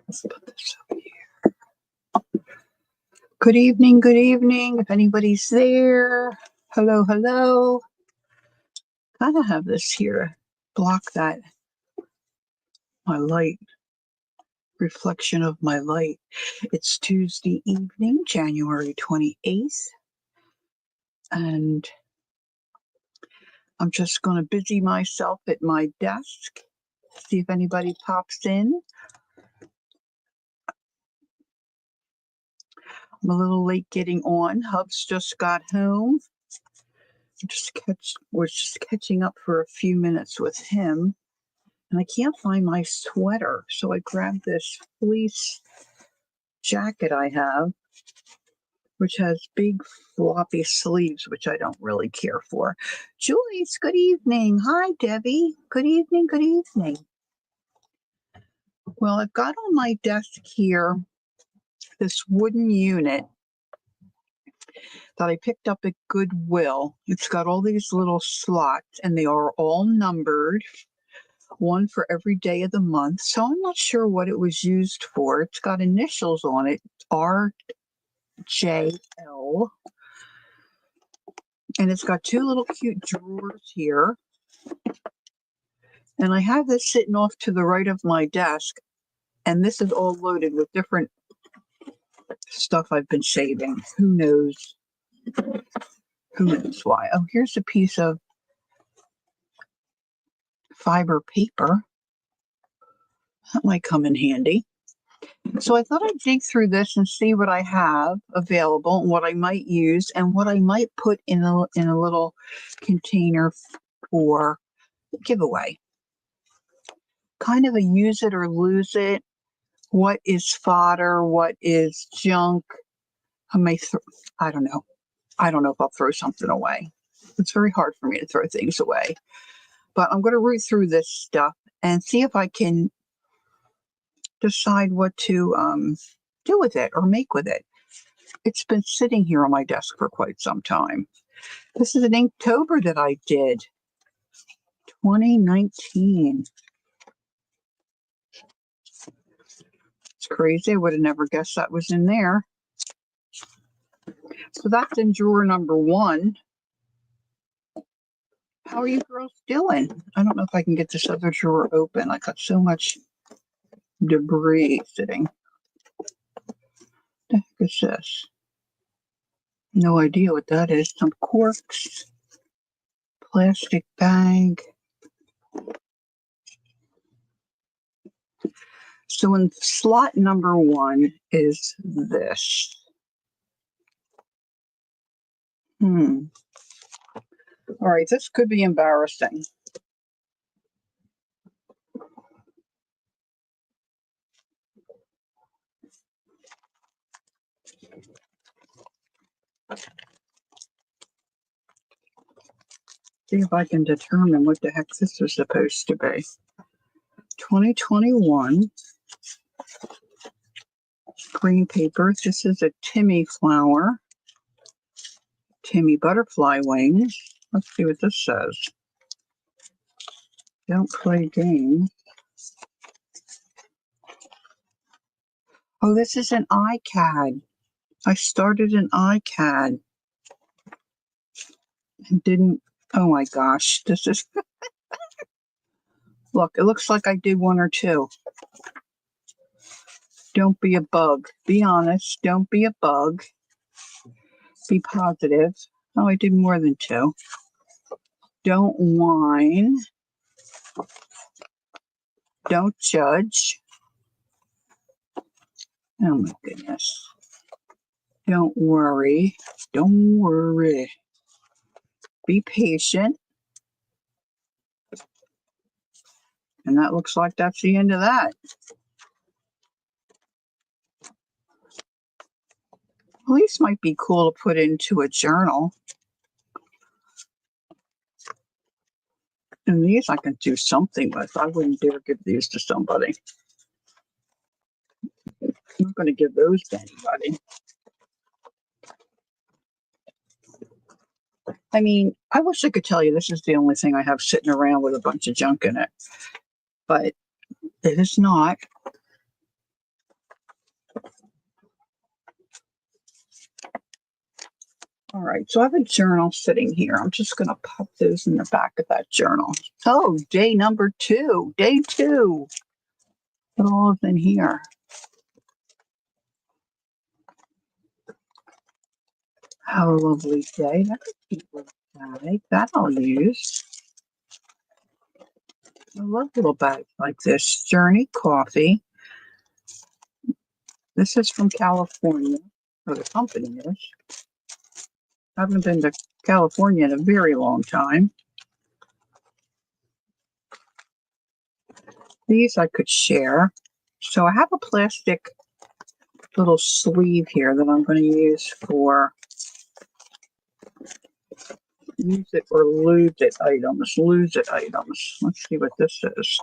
Let's put this over here. Good evening, if anybody's there. Hello, hello. Kind of have this here to block that, my light, reflection of my light. It's Tuesday evening, January 28th, and I'm just going to busy myself at my desk, see if anybody pops in. I'm a little late getting on. Hubs just got home. Was just catching up for a few minutes with him, and I can't find my sweater, so I grabbed this fleece jacket I have, which has big floppy sleeves, which I don't really care for. Joyce, good evening. Hi, Debbie. Good evening, good evening. Well, I've got on my desk here this wooden unit that I picked up at Goodwill. It's got all these little slots, and they are all numbered, one for every day of the month. So I'm not sure what it was used for. It's got initials on it, RJL. And it's got two little cute drawers here. And I have this sitting off to the right of my desk. And this is all loaded with different stuff I've been saving. Who knows? Who knows why? Oh, here's a piece of fiber paper. That might come in handy. So I thought I'd dig through this and see what I have available and what I might use and what I might put in a little container for giveaway. Kind of a use it or lose it. What is fodder? What is junk? I don't know. I don't know if I'll throw something away. It's very hard for me to throw things away. But I'm going to root through this stuff and see if I can decide what to do with it or make with it. It's been sitting here on my desk for quite some time. This is an Inktober that I did, 2019. It's crazy. I would have never guessed that was in there. So that's in drawer number 1. How are you girls doing? I don't know if I can get this other drawer open. I got so much debris sitting. What the heck is this? No idea what that is. Some corks, plastic bag. So in slot number 1 is this. All right, this could be embarrassing. See if I can determine what the heck this is supposed to be. 2021 green paper. This is a Timmy flower. Timmy butterfly wings. Let's see what this says. Don't play games. Oh, this is an iCAD. I started an iCAD and didn't. Oh my gosh, this is. Look, it looks like I did 1 or 2. Don't be a bug. Be honest. Don't be a bug. Be positive. Oh, I did more than 2. Don't whine. Don't judge. Oh my goodness. Don't worry. Don't worry. Be patient. And that looks like that's the end of that. Well, these might be cool to put into a journal. And these I can do something with. I wouldn't dare give these to somebody. not going to give those to anybody. I mean, I wish I could tell you this is the only thing I have sitting around with a bunch of junk in it, but it is not. All right, so I have a journal sitting here. I'm just going to pop those in the back of that journal. Oh, day number 2. Day 2. Put all of them in here. Have a lovely day. That's a cute little bag. That I'll use. I love little bags like this. Journey Coffee. This is from California, or the company is. I haven't been to California in a very long time. These I could share. So I have a plastic little sleeve here that I'm going to use for use it or lose it items. Lose it items. Let's see what this is.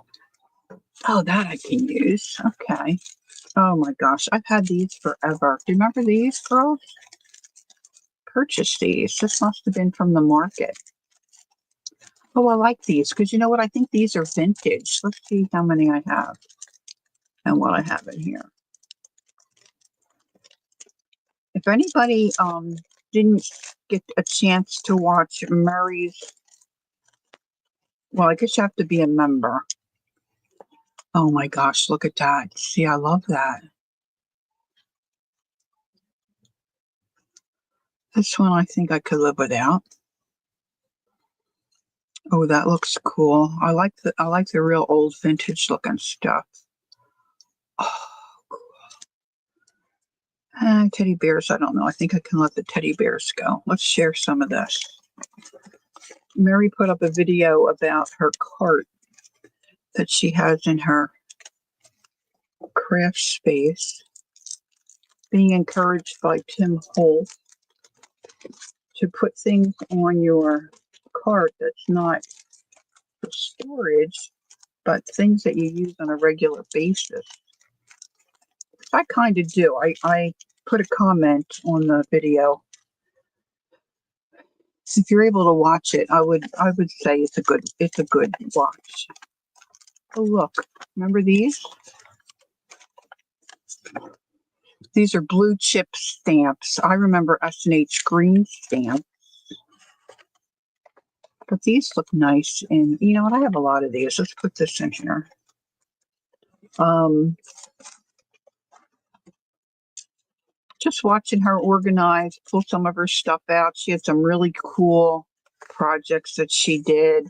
Oh, that I can use. Okay. Oh my gosh, I've had these forever. Do you remember these, girls? Purchased these. This must have been from the market. Oh, I like these because you know what? I think these are vintage. Let's see how many I have and what I have in here. If anybody didn't get a chance to watch Murray's, well, I guess you have to be a member. Oh my gosh, look at that. See, I love that. This one I think I could live without. Oh, that looks cool. I like the real old vintage looking stuff. Oh, teddy bears, I don't know. I think I can let the teddy bears go. Let's share some of this. Mary put up a video about her cart that she has in her craft space, being encouraged by Tim Holt to put things on your cart that's not for storage, but things that you use on a regular basis. I kind of do. I put a comment on the video. So if you're able to watch it, I would say it's a good watch. Oh look, remember these? These are blue chip stamps. I remember S&H green stamps. But these look nice. And you know what? I have a lot of these. Let's put this in here. Just watching her organize, pull some of her stuff out. She had some really cool projects that she did.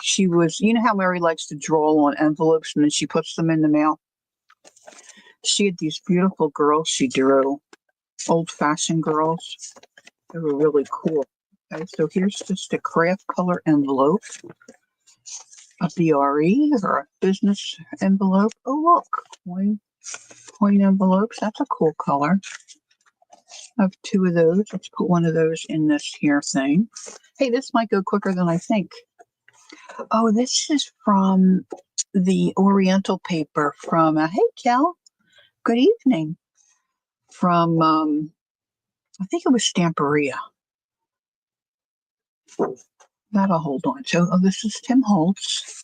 She was, you know how Mary likes to draw on envelopes and then she puts them in the mail? She had these beautiful girls she drew, old-fashioned girls. They were really cool. Okay, so here's just a craft color envelope, a BRE or a business envelope. Oh, look, coin envelopes. That's a cool color. I have 2 of those. Let's put one of those in this here thing. Hey, this might go quicker than I think. Oh, this is from the Oriental paper from, hey, Kel, good evening. From, I think it was Stamperia. That'll hold on. So, oh, this is Tim Holtz.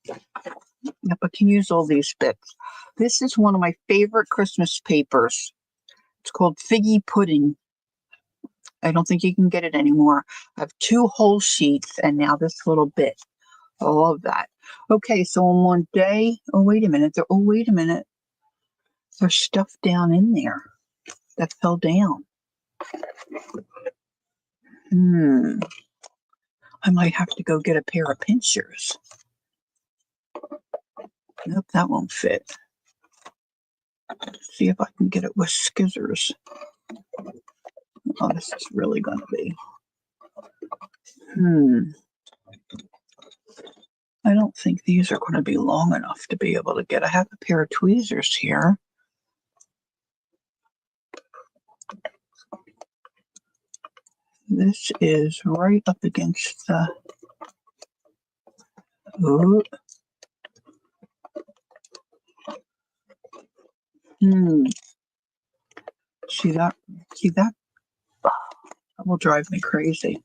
Yep, I can use all these bits. This is one of my favorite Christmas papers. It's called Figgy Pudding. I don't think you can get it anymore. I have 2 whole sheets and now this little bit. I love that. Okay, so on one day, oh, wait a minute. There's stuff down in there that fell down. I might have to go get a pair of pinchers. Nope, that won't fit. See if I can get it with scissors. Oh, this is really going to be. I don't think these are going to be long enough to be able to get. I have a pair of tweezers here. This is right up against the. Ooh. See that? See that? That will drive me crazy.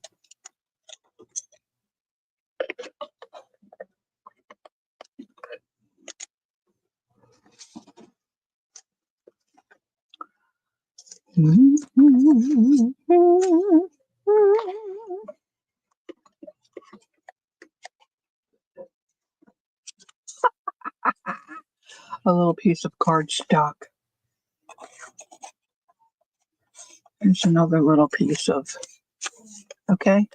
A little piece of cardstock. Here's another little piece of, okay.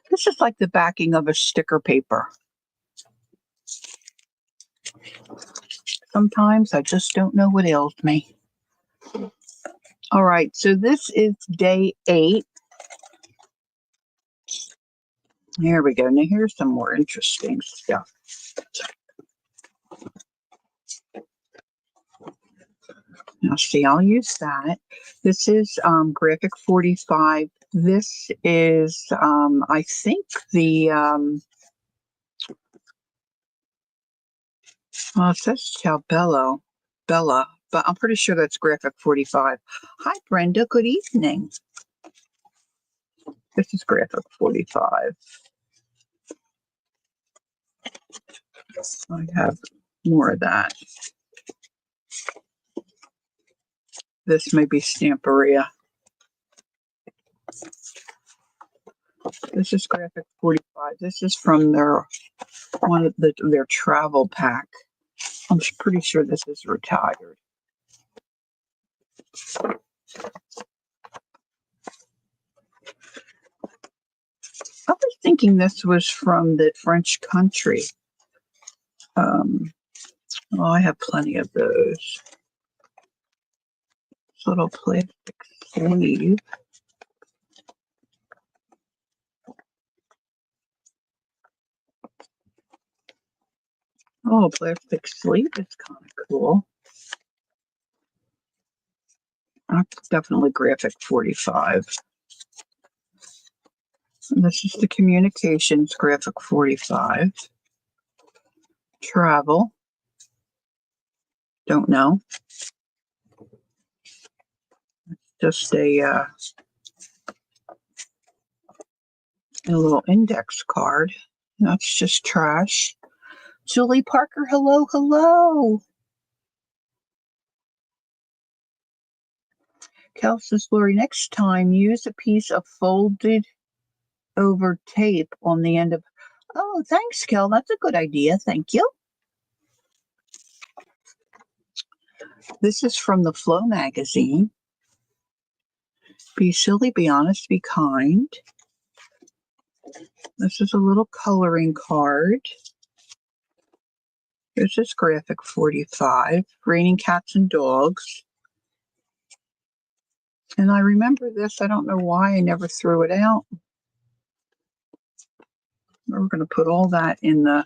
This is like the backing of a sticker paper. Sometimes I just don't know what ails me. All right, so this is day 8. Here we go. Now here's some more interesting stuff. Now see, I'll use that. This is graphic 45. This is, I think, the, well, it says Bella, but I'm pretty sure that's graphic 45. Hi, Brenda. Good evening. This is graphic 45. I have more of that. This may be Stamperia. This is graphic 45. This is from their their travel pack. I'm pretty sure this is retired. I was thinking this was from the French country. Oh, I have plenty of those. This little plastic sleeve. Oh, plastic sleeve is kind of cool. That's definitely graphic 45. And this is the communications graphic 45. Travel. Don't know. Just a little index card. That's just trash. Julie Parker, hello, hello. Kel says, Lori, next time use a piece of folded over tape on the end of. Oh, thanks, Kel. That's a good idea. Thank you. This is from the Flow magazine. Be silly, be honest, be kind. This is a little coloring card. Here's this graphic 45, Raining Cats and Dogs. And I remember this. I don't know why I never threw it out. We're going to put all that in the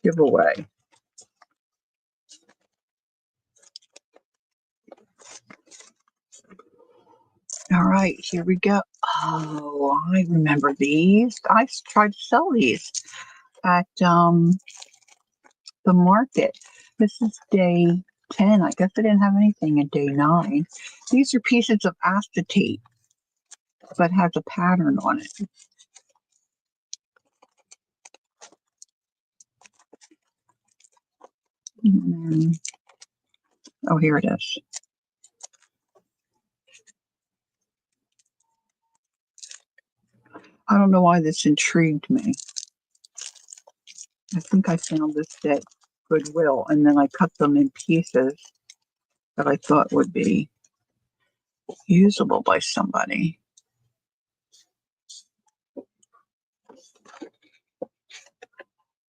giveaway. All right, here we go. Oh, I remember these. I tried to sell these at the market. This is day 10. I guess I didn't have anything in day 9. These are pieces of acetate, but has a pattern on it. Oh, here it is. I don't know why this intrigued me. I think I found this at Goodwill, and then I cut them in pieces that I thought would be usable by somebody.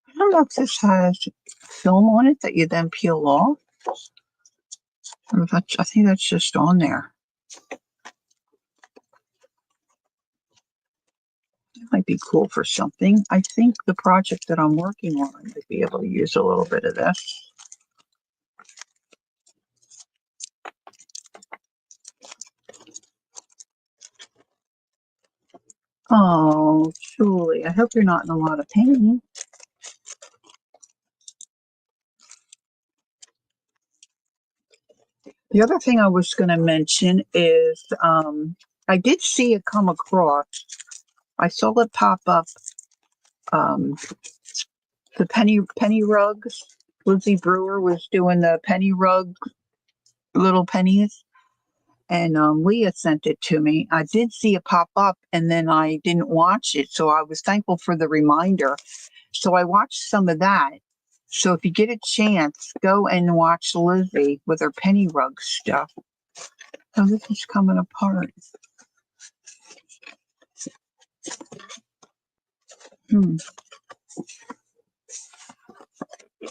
I don't know if this has film on it that you then peel off. Or I think that's just on there. It might be cool for something. I think the project that I'm working on, I might be able to use a little bit of this. Oh, Julie, I hope you're not in a lot of pain. The other thing I was going to mention is I did see it come across. I saw it pop up. Um, the penny rugs. Lizzie Brewer was doing the penny rug, little pennies, and Leah sent it to me. I did see it pop up, and then I didn't watch it, so I was thankful for the reminder. So I watched some of that. So if you get a chance, go and watch Lizzie with her penny rug stuff. Oh, this is coming apart. Hmm. I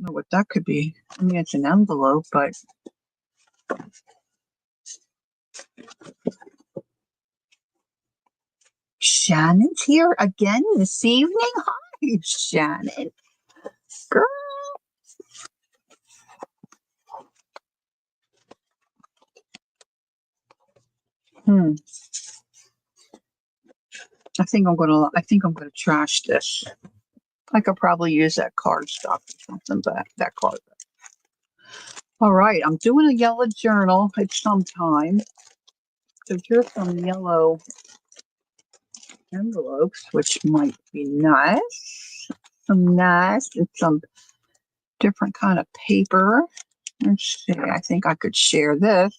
don't know what that could be. I mean, it's an envelope, but Shannon's here again this evening. Hi, Shannon. Girl. Hmm. I think I'm gonna trash this. I could probably use that card stock or something, but that card. All right, I'm doing a yellow journal at some time. So here's some yellow envelopes, which might be nice. Some nice and some different kind of paper. Let's see, I think I could share this.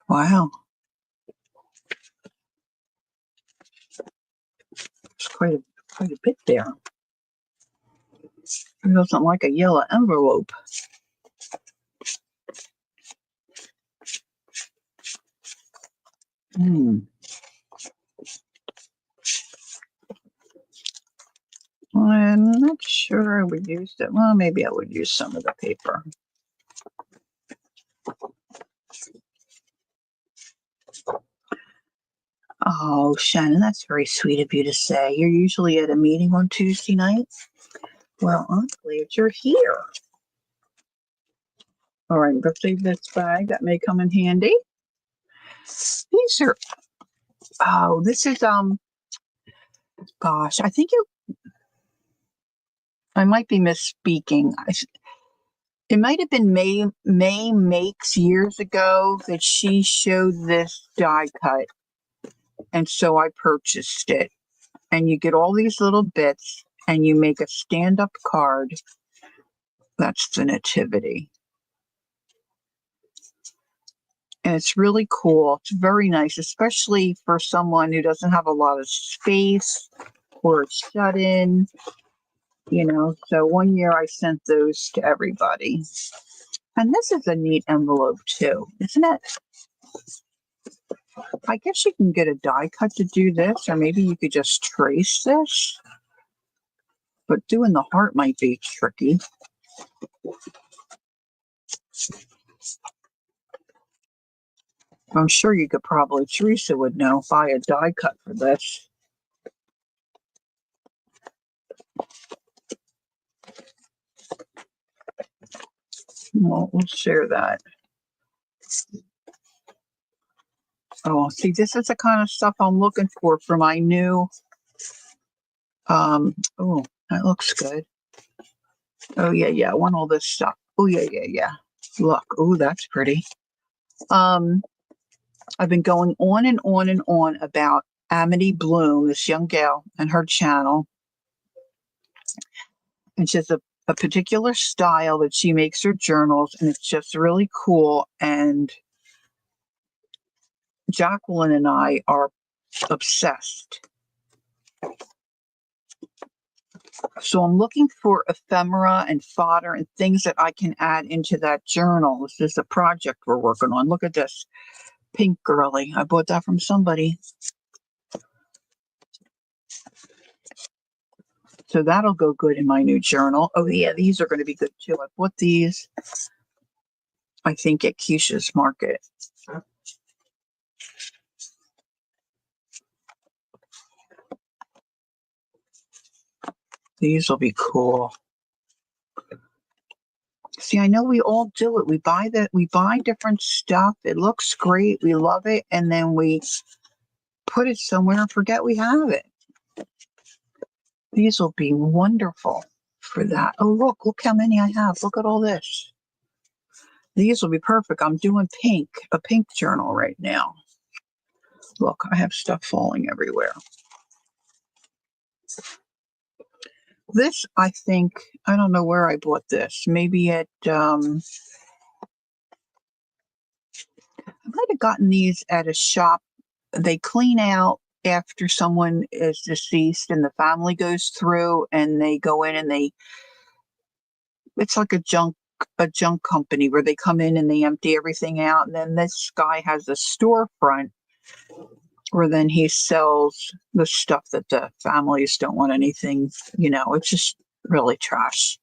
Wow, it's quite a bit there. It doesn't like a yellow envelope. Hmm. I'm not sure I would use it. Well, maybe I would use some of the paper. Oh, Shannon, that's very sweet of you to say. You're usually at a meeting on Tuesday nights. Well, I'm glad you're here. All right, let's leave this bag. That may come in handy. These are, oh, this is, gosh, I might be misspeaking. It might have been May Makes years ago that she showed this die cut. And so I purchased it. And you get all these little bits and you make a stand-up card. That's the nativity. And it's really cool. It's very nice, especially for someone who doesn't have a lot of space or is shut in, you know. So one year I sent those to everybody. And this is a neat envelope too, isn't it? I guess you can get a die cut to do this, or maybe you could just trace this. But doing the heart might be tricky. I'm sure you could probably, Teresa would know, buy a die cut for this. Well, we'll share that. Oh, see, this is the kind of stuff I'm looking for my new, oh, that looks good. Oh, yeah, I want all this stuff. Oh, yeah. Look, oh, that's pretty. Um, I've been going on and on and on about Amity Bloom, this young gal, and her channel. And she has a particular style that she makes her journals, and it's just really cool. And Jacqueline and I are obsessed. So I'm looking for ephemera and fodder and things that I can add into that journal. This is a project we're working on. Look at this pink girly. I bought that from somebody. So that'll go good in my new journal. Oh, yeah, these are going to be good too. I bought these, I think, at Keisha's Market. These will be cool. See, I know we all do it. We buy different stuff. It looks great. We love it. And then we put it somewhere and forget we have it. These will be wonderful for that. Oh, look how many I have. Look at all this. These will be perfect. I'm doing a pink journal right now. Look, I have stuff falling everywhere. This, I think, I don't know where I bought this. Maybe at, I might have gotten these at a shop. They clean out after someone is deceased and the family goes through and they go in and it's like a junk company where they come in and they empty everything out. And then this guy has a storefront where then he sells the stuff that the families don't want anything, it's just really trash.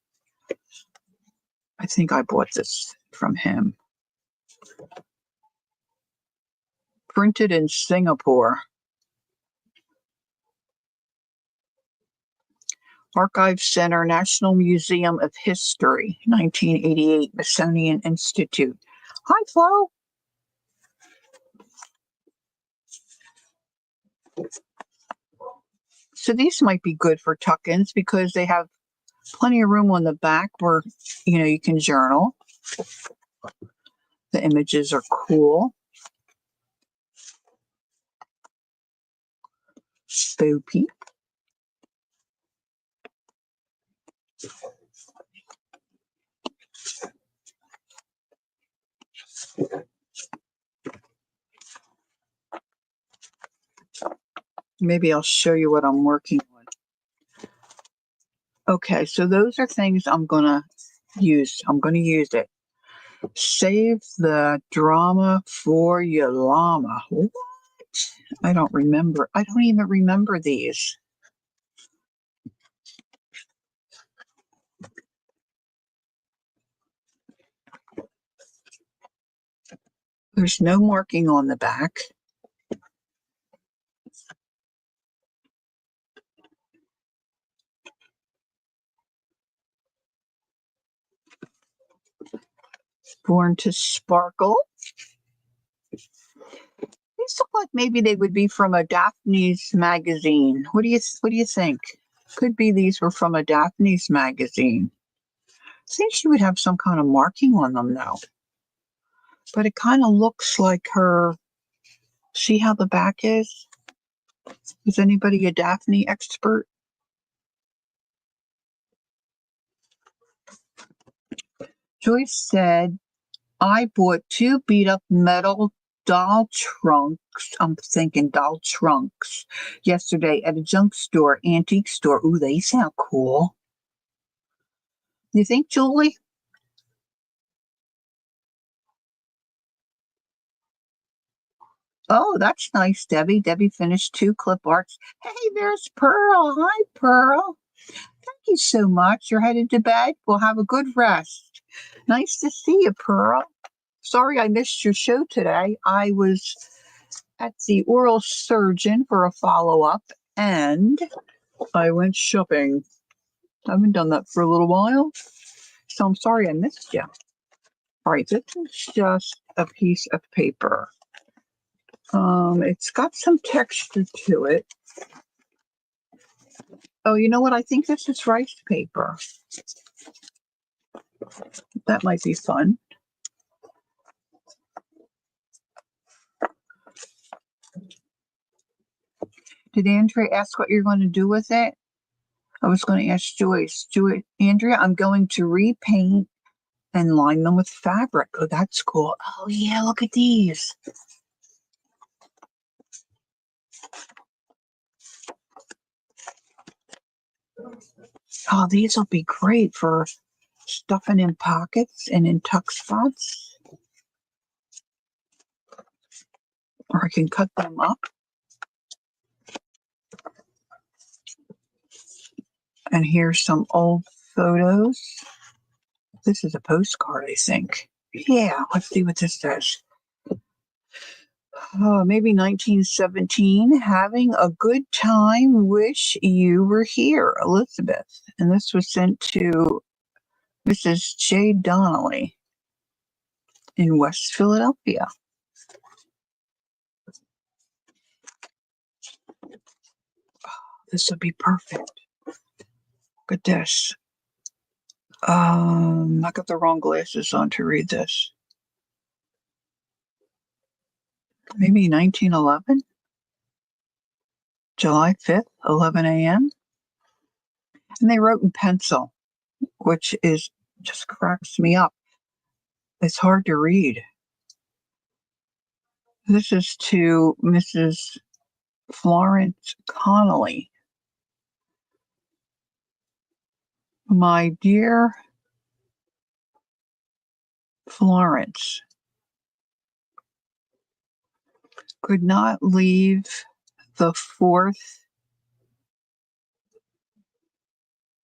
I think I bought this from him. Printed in Singapore. Archive Center, National Museum of History, 1988, Smithsonian Institute. Hi, Flo. So these might be good for tuck-ins because they have plenty of room on the back where, you can journal. The images are cool. Spoopy. Maybe I'll show you what I'm working on. Okay, so those are things I'm going to use. I'm going to use it. Save the drama for your llama. What? I don't remember. I don't even remember these. There's no marking on the back. Born to Sparkle. These look like maybe they would be from a Daphne's magazine. What do you think? Could be these were from a Daphne's magazine. I think she would have some kind of marking on them though. But it kind of looks like her. See how the back is? Is anybody a Daphne expert? Joyce said, I bought 2 beat up metal doll trunks. I'm thinking doll trunks yesterday at a junk store, antique store. Ooh, they sound cool. You think, Julie? Oh, that's nice, Debbie. Debbie finished 2 clip arts. Hey, there's Pearl. Hi, Pearl. Thank you so much. You're headed to bed. We'll have a good rest. Nice to see you, Pearl. Sorry I missed your show today. I was at the oral surgeon for a follow-up, and I went shopping. I haven't done that for a little while, so I'm sorry I missed you. All right, this is just a piece of paper. It's got some texture to it. Oh, you know what? I think this is rice paper. That might be fun. Did Andrea ask what you're going to do with it? I was going to ask Joyce. Andrea, I'm going to repaint and line them with fabric. Oh, that's cool. Oh, yeah, look at these. Oh, these will be great for stuffing in pockets and in tuck spots. Or I can cut them up. And here's some old photos. This is a postcard, I think. Yeah, let's see what this says. Maybe 1917. Having a good time. Wish you were here, Elizabeth. And this was sent to Mrs. J. Donnelly in West Philadelphia. This would be perfect. Look at this. I got the wrong glasses on to read this. Maybe 1911? July 5th, 11 a.m. And they wrote in pencil, which is just cracks me up. It's hard to read. This is to Mrs. Florence Connolly. My dear Florence, could not leave the fourth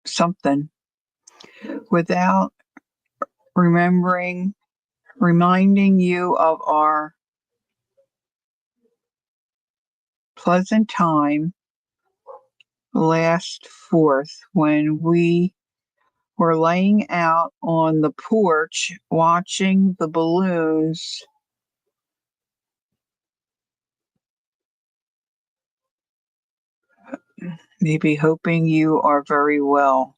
something without reminding you of our pleasant time last fourth when we were laying out on the porch watching the balloons maybe hoping you are very well.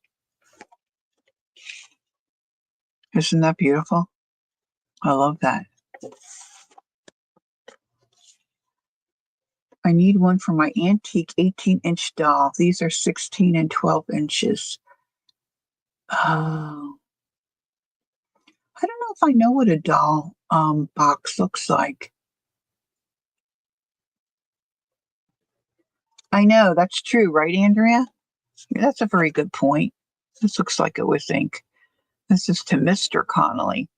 Isn't that beautiful? I love that. I need one for my antique 18-inch doll. These are 16 and 12 inches. Oh, I don't know if I know what a doll box looks like. I know, that's true, right, Andrea? Yeah, that's a very good point. This looks like it was ink. This is to Mr. Connolly.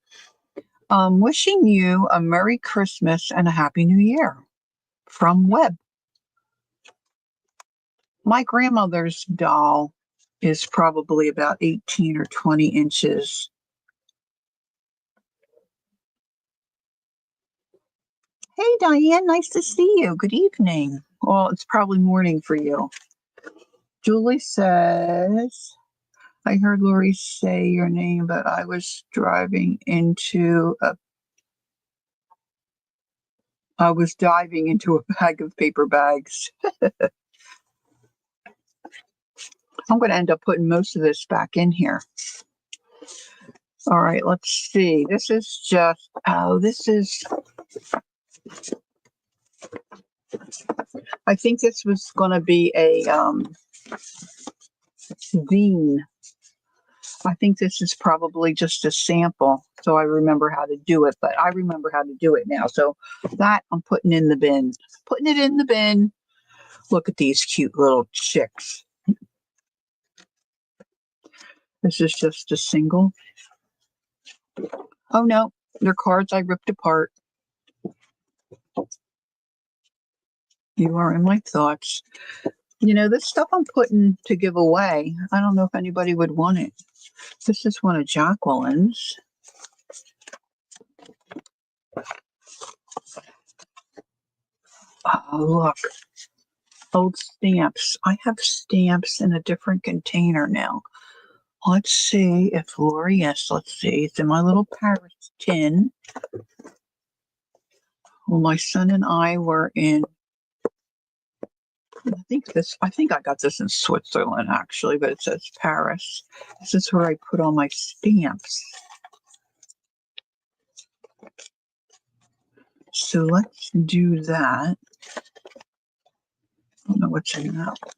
Wishing you a Merry Christmas and a Happy New Year from Webb. My grandmother's doll is probably about 18 or 20 inches. Hey, Diane, nice to see you. Good evening. Well, it's probably morning for you. Julie says, I heard Lori say your name, but I was diving into a bag of paper bags. I'm going to end up putting most of this back in here. All right, let's see. This is just, I think this was going to be a zine. I think this is probably just a sample, so I remember how to do it, but I remember how to do it now. So that I'm putting in the bin. Putting it in the bin. Look at these cute little chicks. This is just a single. Oh no, they're cards I ripped apart. You are in my thoughts. You know, this stuff I'm putting to give away, I don't know if anybody would want it. This is one of Jacqueline's. Oh, look. Old stamps. I have stamps in a different container now. Let's see if Lori, yes, let's see. It's in my little Paris tin. Well, my son and I were in, I think I got this in Switzerland actually, but it says Paris. This is where I put all my stamps. So let's do that. I don't know what's in that one.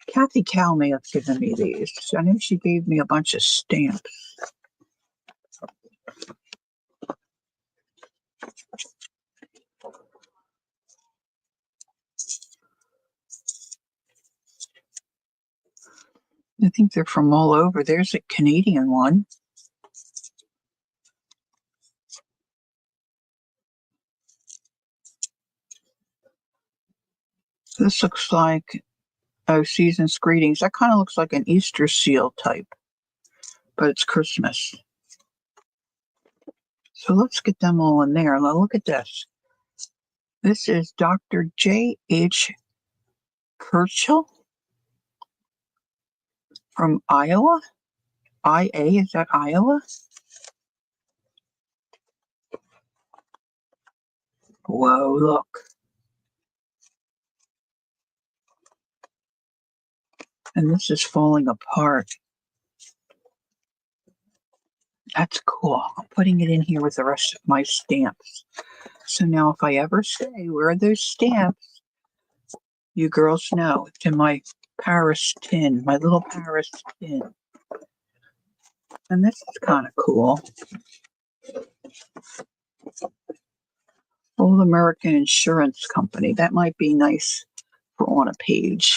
Kathy Cal may have given me these. I know she gave me a bunch of stamps. I think they're from all over. There's a Canadian one. This looks like, oh, Season's Greetings. That kind of looks like an Easter seal type, but it's Christmas. So let's get them all in there. Now look at this. This is Dr. J.H. Kirchhoff from Iowa. IA, is that Iowa? Whoa, look. And this is falling apart. That's cool. I'm putting it in here with the rest of my stamps. So now if I ever say, where are those stamps? You girls know. It's in my Paris tin, my little Paris tin. And this is kind of cool. Old American Insurance Company. That might be nice for on a page.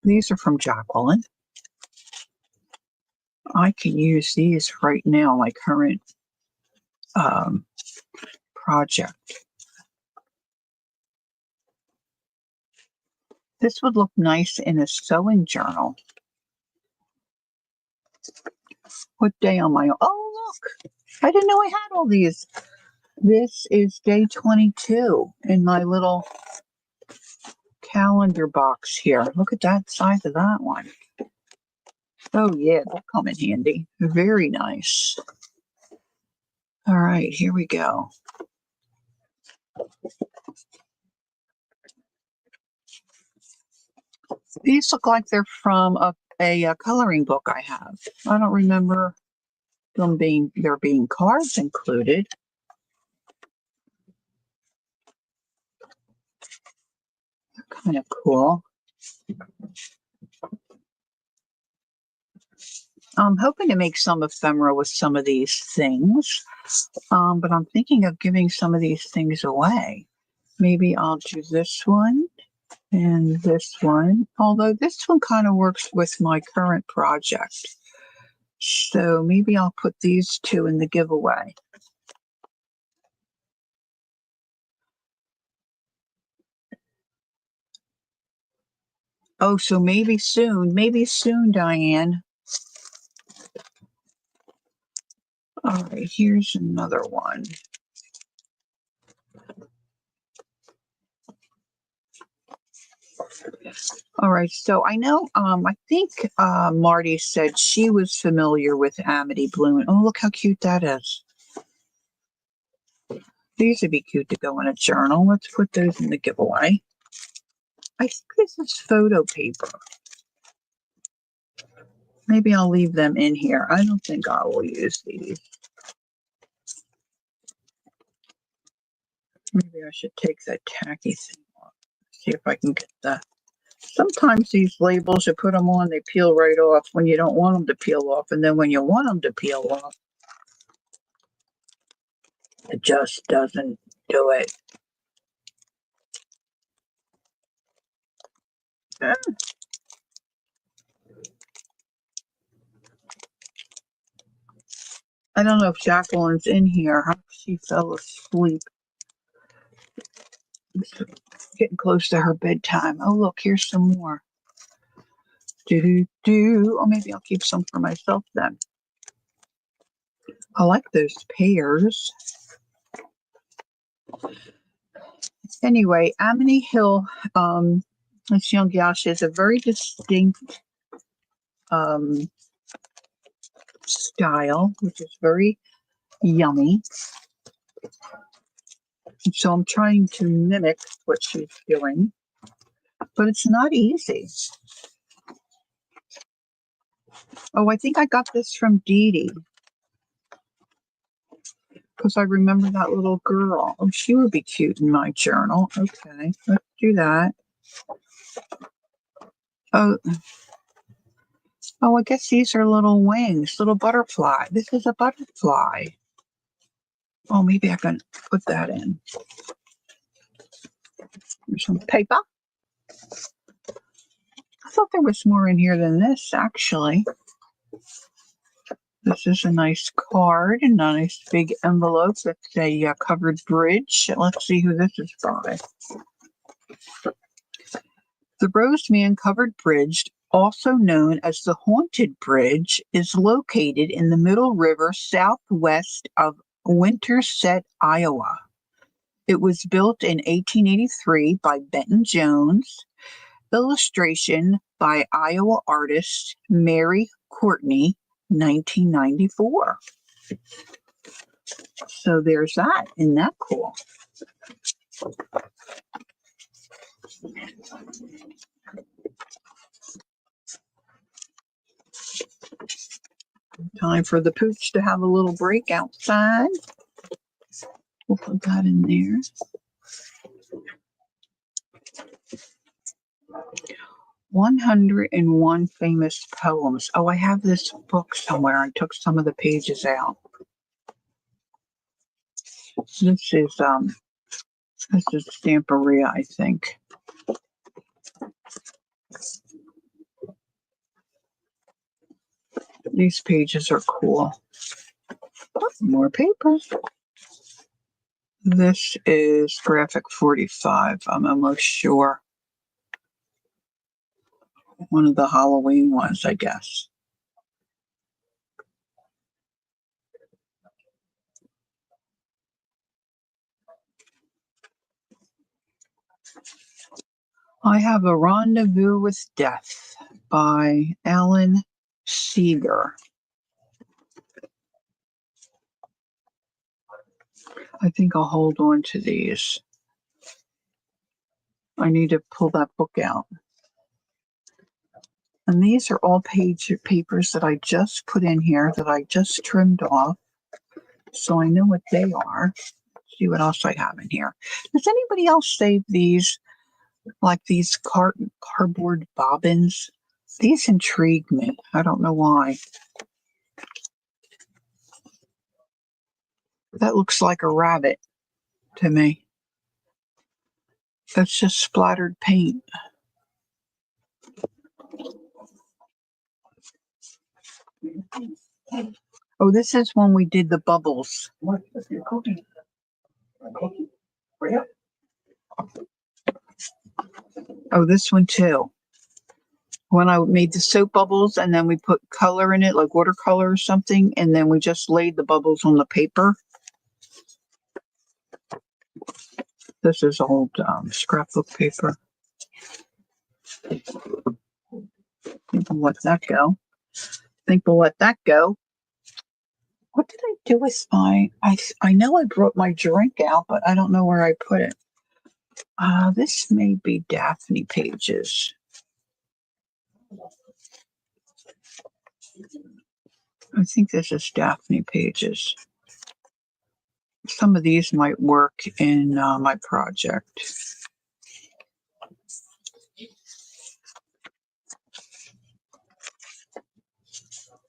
These are from Jacqueline. I can use these right now, my current project. This would look nice in a sewing journal. What day am I on? Oh, look. I didn't know I had all these. This is day 22 in my little calendar box here. Look at that size of that one. Oh, yeah, that'll come in handy. Very nice. All right, here we go. These look like they're from a coloring book I have. I don't remember there being cards included. They're kind of cool. I'm hoping to make some ephemera with some of these things, but I'm thinking of giving some of these things away. Maybe I'll do this one and this one, although this one kind of works with my current project. So maybe I'll put these two in the giveaway. Oh, so maybe soon, Diane. All right, here's another one. All right, so I know, I think Marty said she was familiar with Amity Bloom. Oh, look how cute that is. These would be cute to go in a journal. Let's put those in the giveaway. I think this is photo paper. Maybe I'll leave them in here. I don't think I will use these. Maybe I should take that tacky thing off. See if I can get that. Sometimes these labels, you put them on, they peel right off when you don't want them to peel off. And then when you want them to peel off, it just doesn't do it. I don't know if Jacqueline's in here. She fell asleep. It's getting close to her bedtime. Oh, look, here's some more. Oh, maybe I'll keep some for myself then. I like those pears. Anyway, Amity Hill, this young Yasha is a very distinct style, which is very yummy. And so I'm trying to mimic what she's doing, but it's not easy. Oh, I think I got this from Dee Dee, because I remember that little girl. Oh, she would be cute in my journal. Okay, let's do that. Oh, I guess these are little wings, little butterfly. This is a butterfly. Oh, maybe I can put that in. There's some paper. I thought there was more in here than this, actually. This is a nice card, a nice big envelope. It's a covered bridge. Let's see who this is by. The Roseman Covered Bridge, also known as the Haunted Bridge, is located in the Middle River southwest of Winterset, Iowa. It was built in 1883 by Benton Jones Illustration by Iowa artist Mary Courtney, 1994. So there's that. Isn't that cool? Time for the pooch to have a little break outside. We'll put that in there. 101 famous poems. Oh, I have this book somewhere. I took some of the pages out. This is Stamperia, I think. These pages are cool. Oh, more paper. This is graphic 45. I'm almost sure. One of the Halloween ones, I guess. I have A Rendezvous with Death by Alan Seeger. I think I'll hold on to these. I need to pull that book out. And these are all papers that I just put in here that I just trimmed off. So I know what they are. Let's see what else I have in here. Does anybody else save these, like these cardboard bobbins? These intrigue me. I don't know why. That looks like a rabbit to me. That's just splattered paint. Oh, this is when we did the bubbles. What? You're cooking. Cookie? Oh, this one too. When I made the soap bubbles and then we put color in it, like watercolor or something, and then we just laid the bubbles on the paper. This is old scrapbook paper. Think we'll let that go. What did I do with my, I know I brought my drink out, but I don't know where I put it. This may be Daphne pages. I think this is Daphne pages. Some of these might work in my project.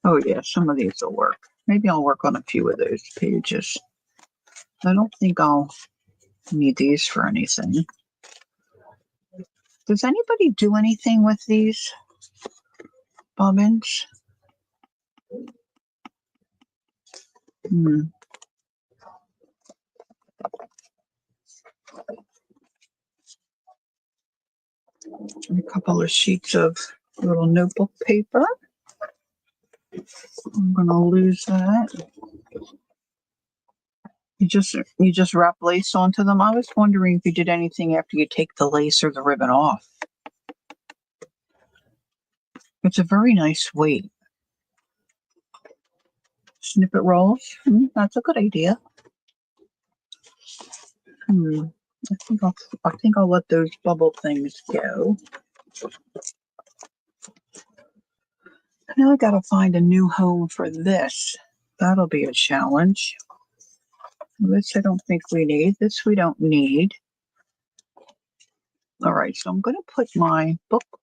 Oh yeah, some of these will work. Maybe I'll work on a few of those pages. I don't think I'll need these for anything. Does anybody do anything with these bobbins? A couple of sheets of little notebook paper. I'm gonna lose that. You just wrap lace onto them. I was wondering if you did anything after you take the lace or the ribbon off. It's a very nice weight. Snippet rolls. That's a good idea. I think I'll let those bubble things go. Now I gotta find a new home for this. That'll be a challenge. This I don't think we need. This we don't need. All right, so I'm gonna put my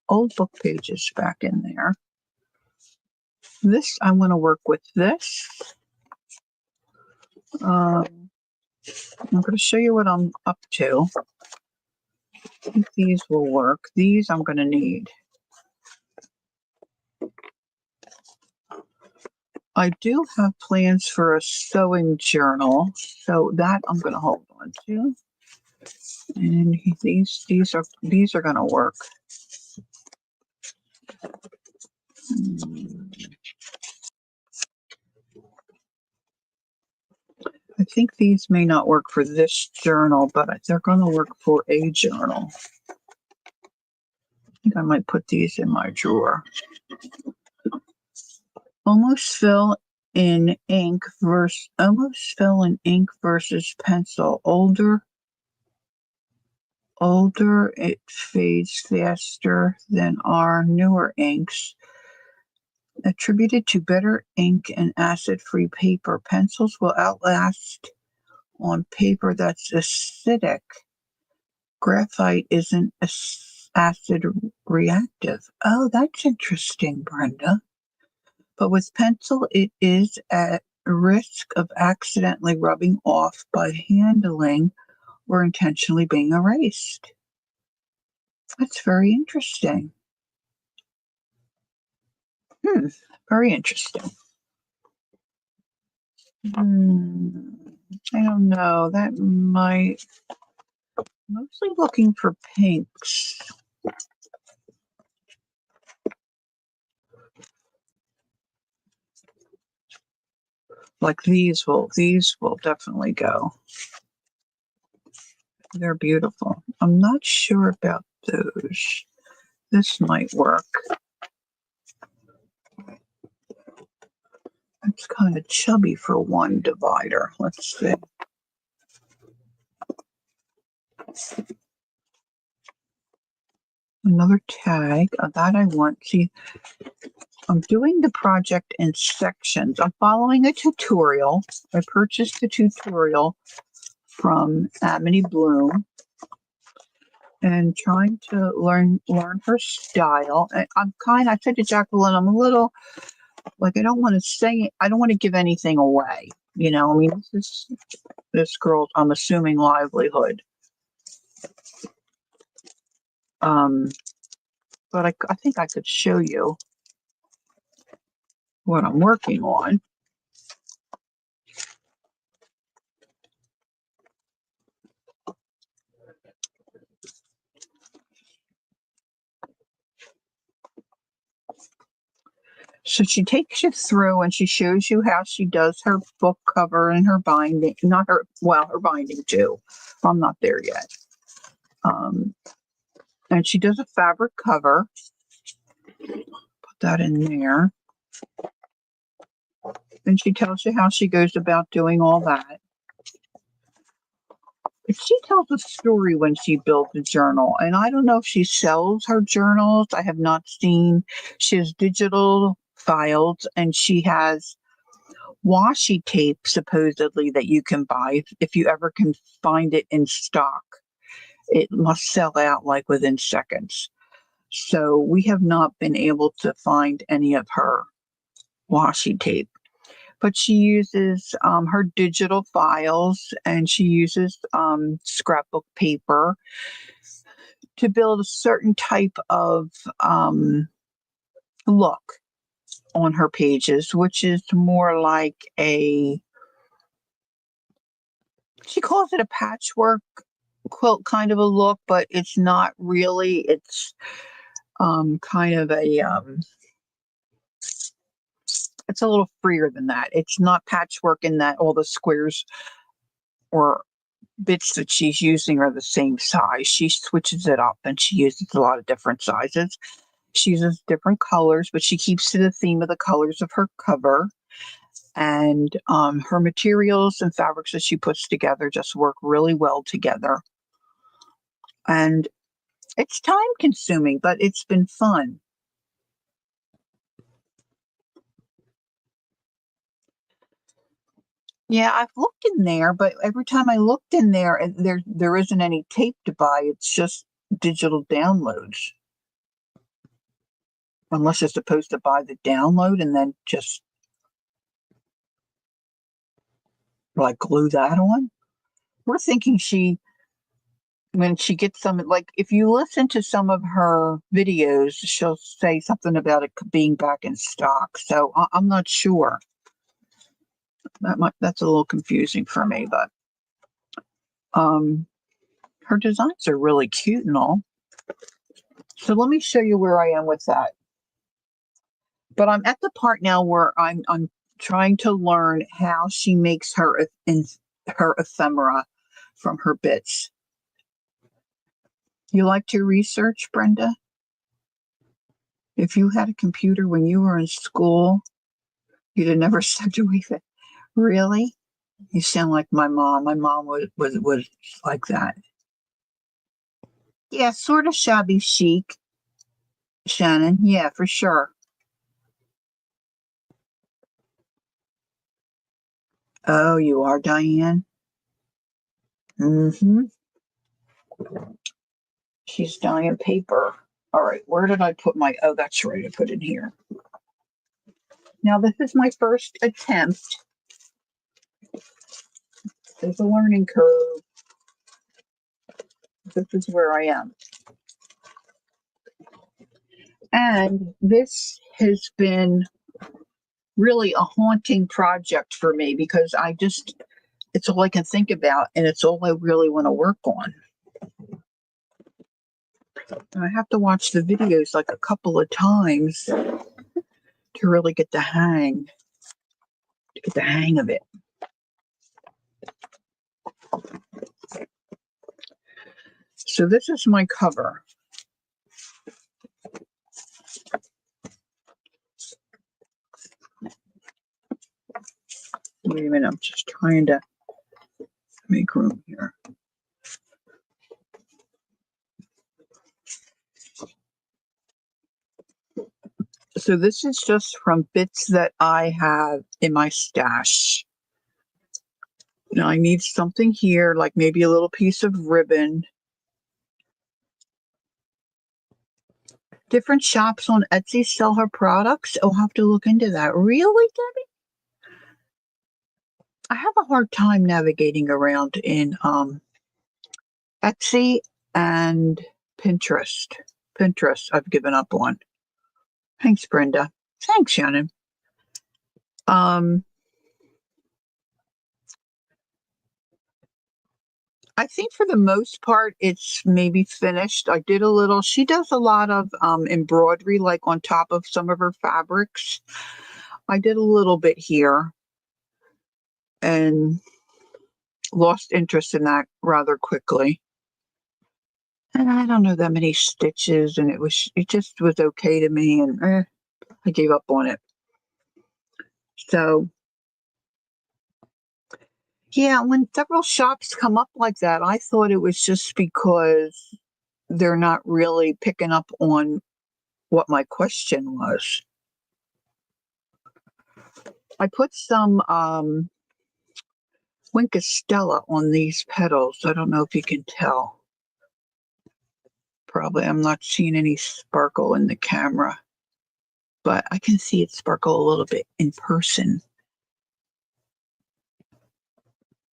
old book pages back in there. This I want to work with this. I'm going to show you what I'm up to. I think these will work. These I'm going to need. I do have plans for a sewing journal, so that I'm going to hold on to. And these are going to work. I think these may not work for this journal, but they're going to work for a journal. think I might put these in my drawer. Almost fill in ink versus pencil. Older, it fades faster than our newer inks. Attributed to better ink and acid-free paper. Pencils will outlast on paper that's acidic. Graphite isn't acid reactive. Oh, that's interesting, Brenda. But with pencil, it is at risk of accidentally rubbing off by handling or intentionally being erased. That's very interesting. Very interesting. I don't know. That might... Mostly looking for pinks. Like these will definitely go. They're beautiful. I'm not sure about those. This might work. It's kind of chubby for one divider. Let's see. Another tag that I want. See, I'm doing the project in sections. I'm following a tutorial. I purchased the tutorial from Amity Bloom and trying to learn her style. And I said to Jacqueline, I'm a little like, I don't want to give anything away. You know, I mean, this girl, I'm assuming, livelihood. But I think I could show you what I'm working on. So she takes you through and she shows you how she does her book cover and her binding, her binding too. I'm not there yet. And she does a fabric cover. Put that in there. And she tells you how she goes about doing all that. But she tells a story when she builds a journal. And I don't know if she sells her journals. I have not seen. She has digital files and she has washi tape supposedly that you can buy if you ever can find it in stock. It must sell out like within seconds. So we have not been able to find any of her washi tape. But she uses her digital files and she uses scrapbook paper to build a certain type of look on her pages, which is more like she calls it a patchwork quilt kind of a look, but it's not really. It's kind of it's a little freer than that. It's not patchwork in that all the squares or bits that she's using are the same size. She switches it up and she uses a lot of different sizes. She uses different colors, but she keeps to the theme of the colors of her cover. And her materials and fabrics that she puts together just work really well together. And it's time consuming, but it's been fun. Yeah, I've looked in there, but every time I looked in there, there isn't any tape to buy. It's just digital downloads. Unless you're supposed to buy the download and then just like glue that on. We're thinking when she gets some, like if you listen to some of her videos, she'll say something about it being back in stock. So I'm not sure. That's a little confusing for me, but her designs are really cute and all. So let me show you where I am with that. But I'm at the part now where I'm trying to learn how she makes her ephemera from her bits. You like to research, Brenda? If you had a computer when you were in school, you'd have never stepped away from it. Really? You sound like my mom. My mom was like that. Yeah, sort of shabby chic, Shannon. Yeah, for sure. Oh, you are, Diane? Mm-hmm. She's Diane Paper. All right, where did I put my, oh, that's right, I put it here. Now, this is my first attempt. There's a learning curve. This is where I am. And this has been really a haunting project for me because it's all I can think about and it's all I really want to work on. And I have to watch the videos like a couple of times to really get the hang of it. So this is my cover. Wait a minute, I'm just trying to make room here. So this is just from bits that I have in my stash. Now I need something here, like maybe a little piece of ribbon. Different shops on Etsy sell her products. I'll have to look into that. Really, Debbie? I have a hard time navigating around in Etsy and Pinterest. Pinterest, I've given up on. Thanks, Brenda. Thanks, Shannon. I think for the most part, it's maybe finished. I did a little, she does a lot of embroidery, like on top of some of her fabrics. I did a little bit here and lost interest in that rather quickly. And I don't know that many stitches, and it just was okay to me, and I gave up on it. So, yeah, when several shops come up like that, I thought it was just because they're not really picking up on what my question was. I put some Winkostella on these petals. I don't know if you can tell. Probably I'm not seeing any sparkle in the camera, but I can see it sparkle a little bit in person.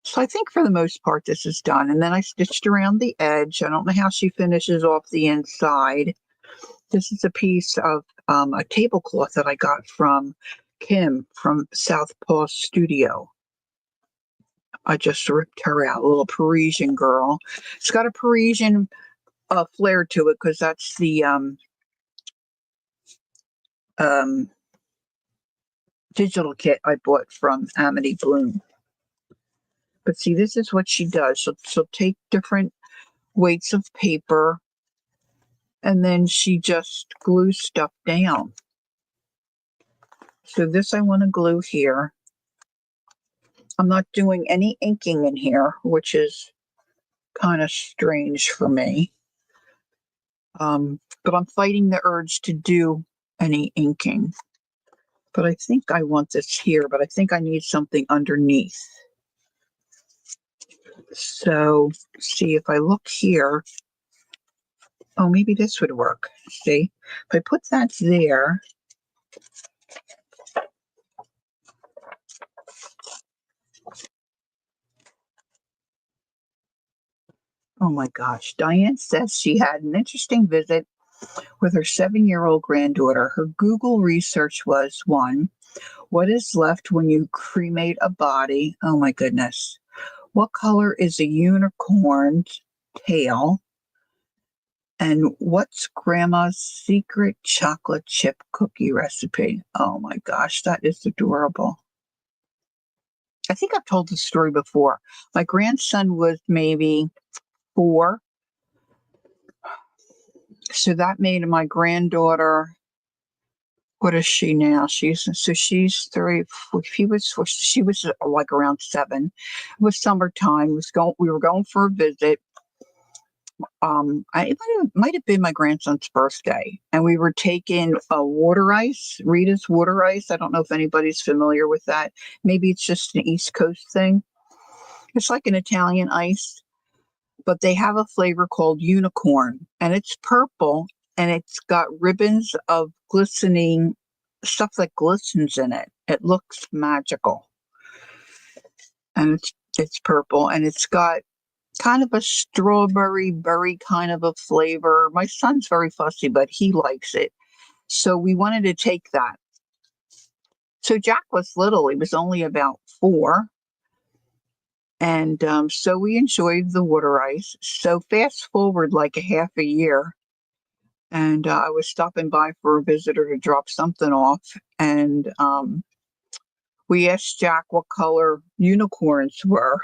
So I think for the most part this is done. And then I stitched around the edge. I don't know how she finishes off the inside. This is a piece of a tablecloth that I got from Kim from Southpaw Studio. I just ripped her out, a little Parisian girl. It's got a Parisian flair to it because that's the digital kit I bought from Amity Bloom. But see, this is what she does. She'll take different weights of paper and then she just glues stuff down. So this I want to glue here. I'm not doing any inking in here, which is kind of strange for me. But I'm fighting the urge to do any inking. But I think I want this here, but I think I need something underneath. So see if I look here. Oh, maybe this would work. See, if I put that there. Oh my gosh. Diane says she had an interesting visit with her 7-year-old granddaughter. Her Google research was one, what is left when you cremate a body? Oh my goodness. What color is a unicorn's tail? And what's grandma's secret chocolate chip cookie recipe? Oh my gosh, that is adorable. I think I've told this story before. My grandson was maybe 4. So that made my granddaughter What is she now? She's 3. She was like around 7. It was summertime. We were going for a visit. It might have been my grandson's birthday, and we were taking water ice, Rita's water ice. I don't know if anybody's familiar with that. Maybe it's just an East Coast thing. It's like an Italian ice, but they have a flavor called unicorn, and it's purple, and it's got ribbons of glistening stuff that glistens in it. It looks magical, and it's purple, and it's got kind of a strawberry berry kind of a flavor. My son's very fussy, but he likes it. So we wanted to take that. So Jack was little. He was only about 4. And so we enjoyed the water ice. So fast forward like a half a year. And I was stopping by for a visitor to drop something off. And we asked Jack what color unicorns were.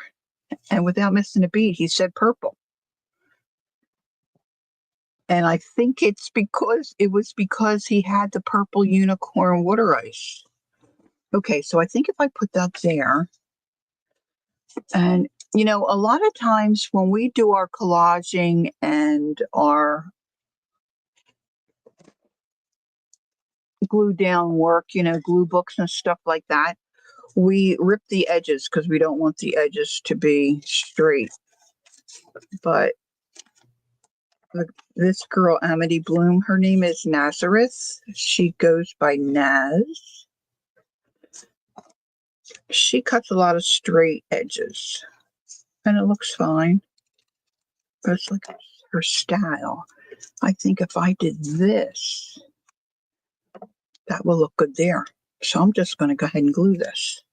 And without missing a beat, he said purple. And I think it was because he had the purple unicorn water ice. Okay, so I think if I put that there, and a lot of times when we do our collaging and our glue down work, glue books and stuff like that, we rip the edges because we don't want the edges to be straight. But this girl, Amity Bloom, her name is Nazareth. She goes by Naz. She cuts a lot of straight edges, and it looks fine. But it's like her style. I think if I did this, that will look good there. So I'm just going to go ahead and glue this.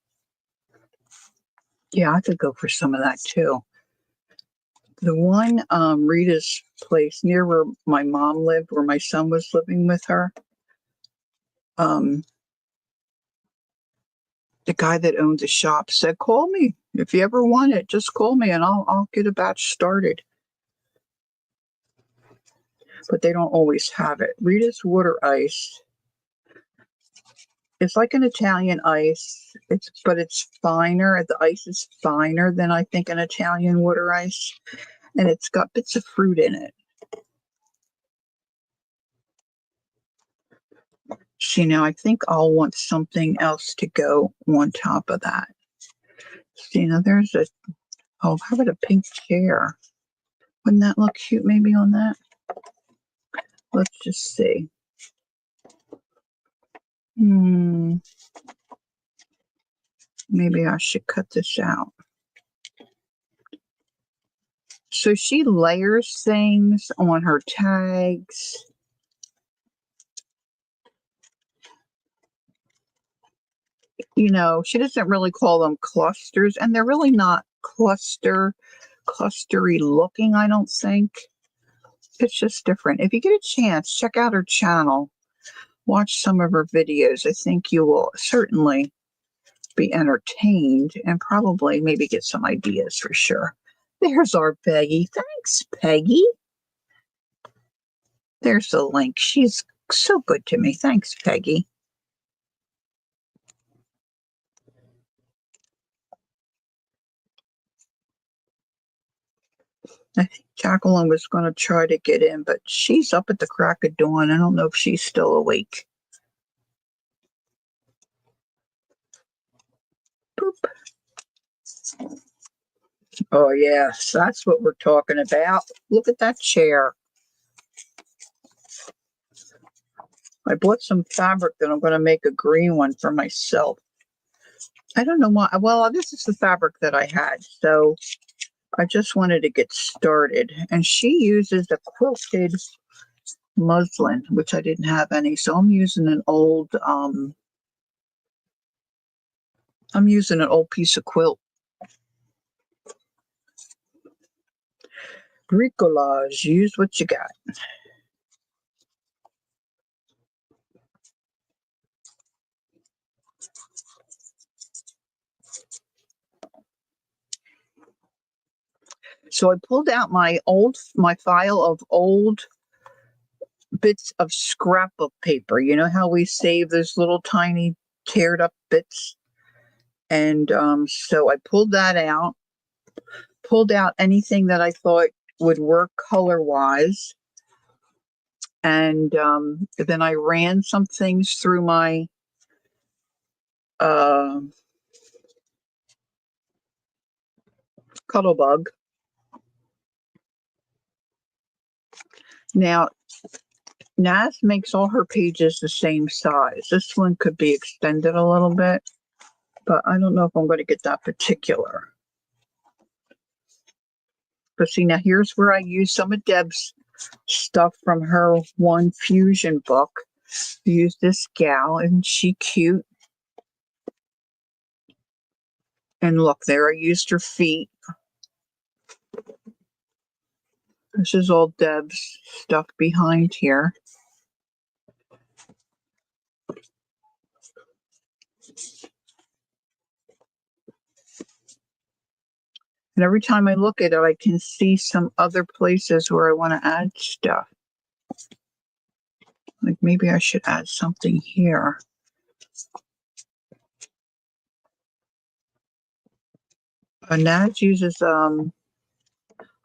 Yeah, I could go for some of that too. The one Rita's place near where my mom lived, where my son was living with her, the guy that owned the shop said, "Call me if you ever want it. Just call me, and I'll get a batch started." But they don't always have it. Rita's water ice. It's like an Italian ice. But it's finer. The ice is finer than I think an Italian water ice, and it's got bits of fruit in it. See, now I think I'll want something else to go on top of that. See, now how about a pink chair? Wouldn't that look cute maybe on that? Let's just see. Maybe I should cut this out. So she layers things on her tags. She doesn't really call them clusters, and they're really not clustery looking, I don't think. It's just different. If you get a chance, check out her channel. Watch some of her videos. I think you will certainly be entertained and probably maybe get some ideas for sure. There's our Peggy. Thanks, Peggy. There's the link. She's so good to me. Thanks, Peggy. I think Jacqueline was going to try to get in, but she's up at the crack of dawn. I don't know if she's still awake. Boop. Oh, yes, that's what we're talking about. Look at that chair. I bought some fabric that I'm going to make a green one for myself. I don't know why. Well, this is the fabric that I had, so I just wanted to get started. And she uses a quilted muslin, which I didn't have any, so I'm using an old piece of quilt. Bricolage, use what you got. So I pulled out my file of old bits of scrapbook paper. You know how we save those little tiny teared up bits? And so I pulled that out, pulled out anything that I thought would work color wise. And then I ran some things through my uh, Cuttlebug. Now, Naz makes all her pages the same size. This one could be extended a little bit, but I don't know if I'm going to get that particular. But see, now here's where I use some of Deb's stuff from her one fusion book. Use this gal, isn't she cute? And look, there I used her feet. This is all Deb's stuff behind here. And every time I look at it, I can see some other places where I want to add stuff. Like maybe I should add something here. Naz uses a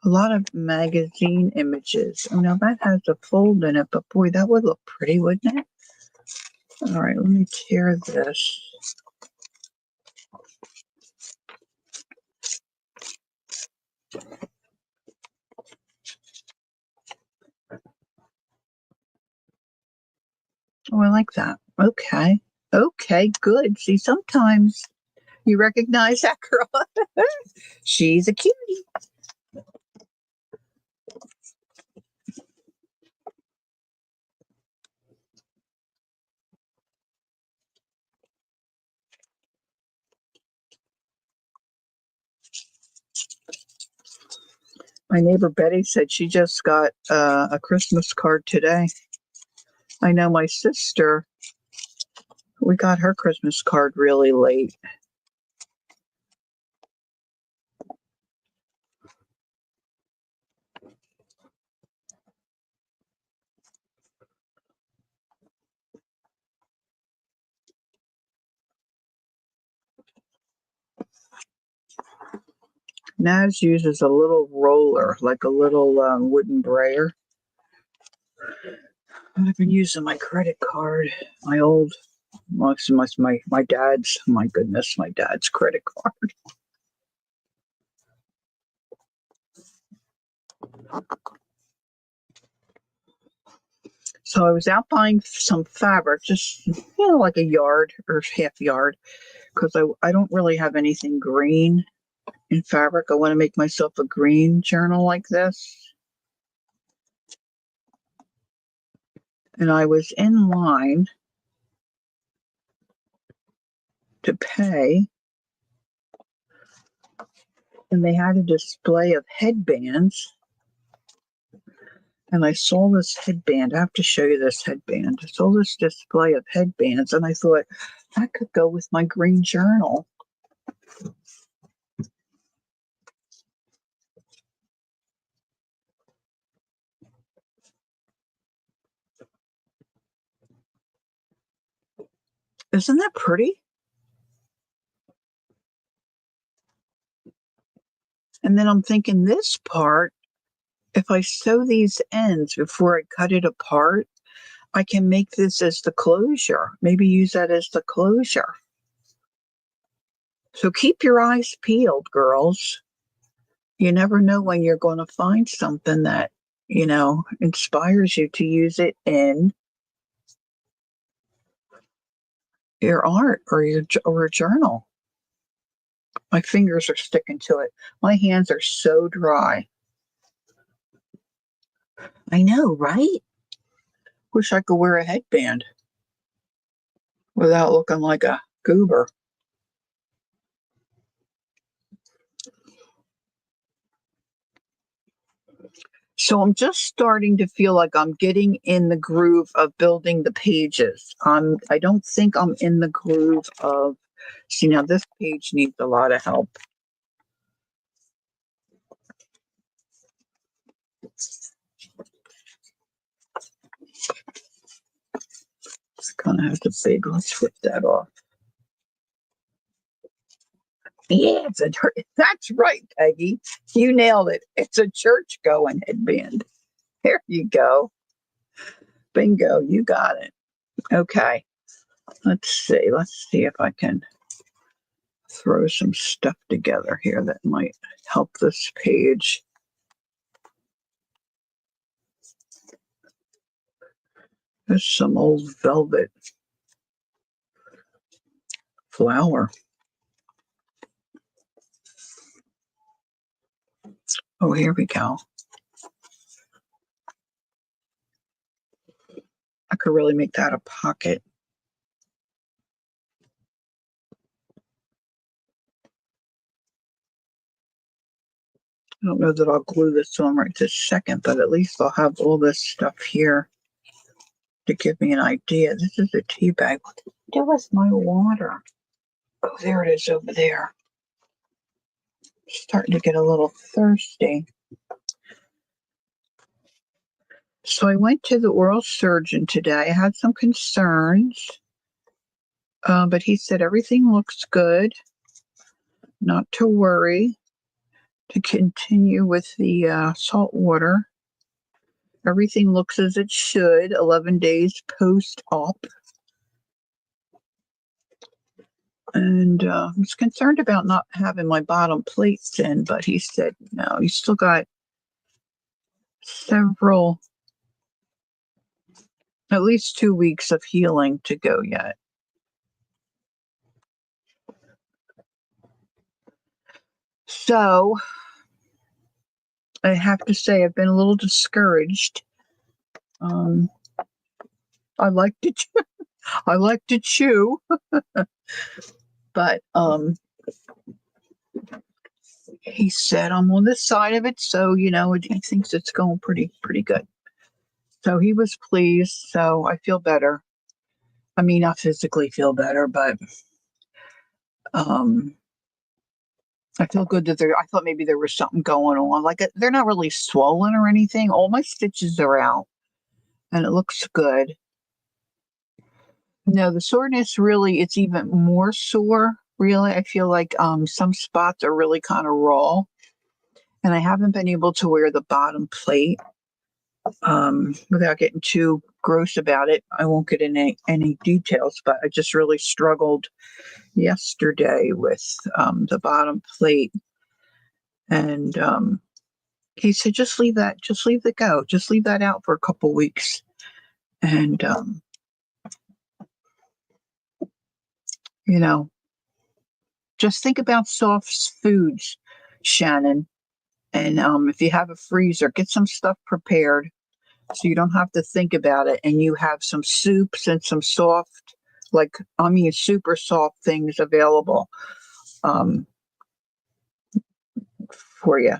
lot of magazine images. Oh, now that has a fold in it, but boy, that would look pretty, wouldn't it? All right, let me tear this. Oh, I like that. Okay. Okay, good. See, sometimes you recognize that girl. She's a cutie. My neighbor Betty said she just got a Christmas card today. I know my sister, we got her Christmas card really late. Naz uses a little roller, like a little wooden brayer. I've been using my credit card, my old, well, my dad's, my goodness, my dad's credit card. So I was out buying some fabric, just, like a yard or half yard, because I don't really have anything green in fabric. I want to make myself a green journal like this. And I was in line to pay, and they had a display of headbands. And I saw this headband. I have to show you this headband. I saw this display of headbands, and I thought that could go with my green journal. Isn't that pretty? And then I'm thinking this part, if I sew these ends before I cut it apart, I can make this as the closure. Maybe use that as the closure. So keep your eyes peeled, girls. You never know when you're going to find something that, inspires you to use it in your art or a journal. My fingers are sticking to it. My hands are so dry. I know, right? Wish I could wear a headband without looking like a goober. So I'm just starting to feel like I'm getting in the groove of building the pages. I don't think I'm in the groove of, see, now this page needs a lot of help. Gonna have to big. Let's flip that off. Yeah, that's right, Peggy. You nailed it. It's a church going headband. There you go. Bingo, you got it. Okay. Let's see. Let's see if I can throw some stuff together here that might help this page. There's some old velvet flower. Oh, here we go. I could really make that a pocket. I don't know that I'll glue this on right this second, but at least I'll have all this stuff here to give me an idea. This is a tea bag. What did I do with my water? Oh, there it is over there. Starting to get a little thirsty. So I went to the oral surgeon today. I had some concerns, but he said everything looks good, not to worry, to continue with the salt water. Everything looks as it should, 11 days post-op. And I was concerned about not having my bottom plates in, but he said, no, you still got several, at least 2 weeks of healing to go yet. So I have to say I've been a little discouraged. I like to chew, I like to chew, but he said I'm on this side of it, so he thinks it's going pretty good. So he was pleased. So I feel better. I mean, not physically feel better, but I feel good that I thought maybe there was something going on. Like they're not really swollen or anything. All my stitches are out, and it looks good. No, the soreness really, it's even more sore. Really, I feel like some spots are really kind of raw, and I haven't been able to wear the bottom plate without getting too gross about it. I won't get into any details, but I just really struggled yesterday with the bottom plate, and he said just leave that out for a couple weeks, and just think about soft foods, Shannon. And if you have a freezer, get some stuff prepared so you don't have to think about it. And you have some soups and some soft, super soft things available for you.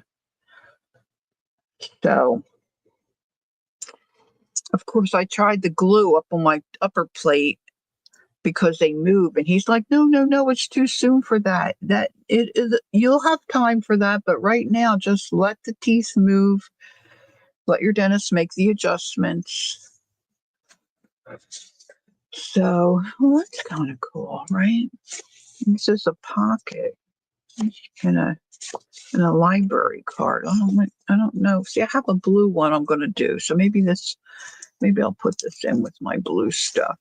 So, of course, I tried the glue up on my upper plate because they move, and he's like, no, it's too soon for that. You'll have time for that, but right now just let the teeth move, let your dentist make the adjustments. So that's kind of cool, right? This is a pocket and a library card. I don't know. See, I have a blue one I'm going to do, so maybe I'll put this in with my blue stuff.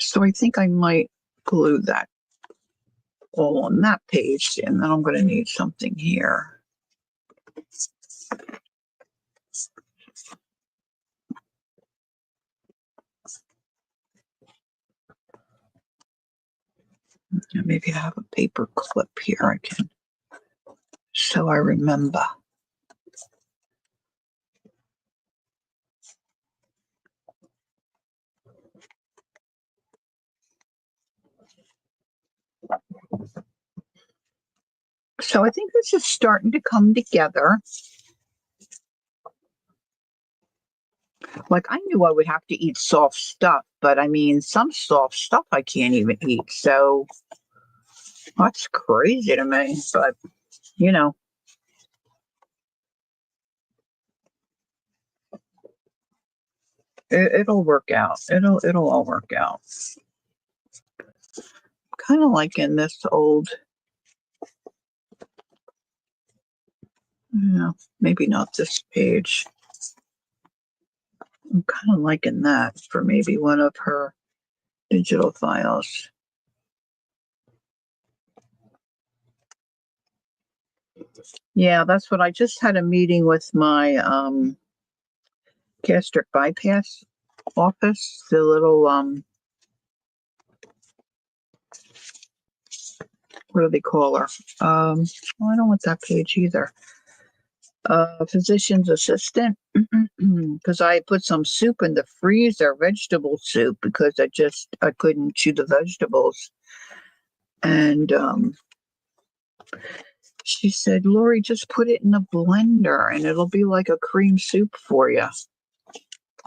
So I think I might glue that all on that page, and then I'm going to need something here. Maybe I have a paper clip here so I remember. So I think this is starting to come together. Like I knew I would have to eat soft stuff, but I mean, some soft stuff I can't even eat. So that's crazy to me, but It'll work out. It'll all work out. Kind of like in this old, no, maybe not this page. I'm kind of liking that for maybe one of her digital files. Yeah, that's what I just had a meeting with my gastric bypass office, the little what do they call her? Well, I don't want that page either. Physician's assistant, because I put some soup in the freezer, vegetable soup, because I couldn't chew the vegetables, and she said, Lori, just put it in a blender and it'll be like a cream soup for you.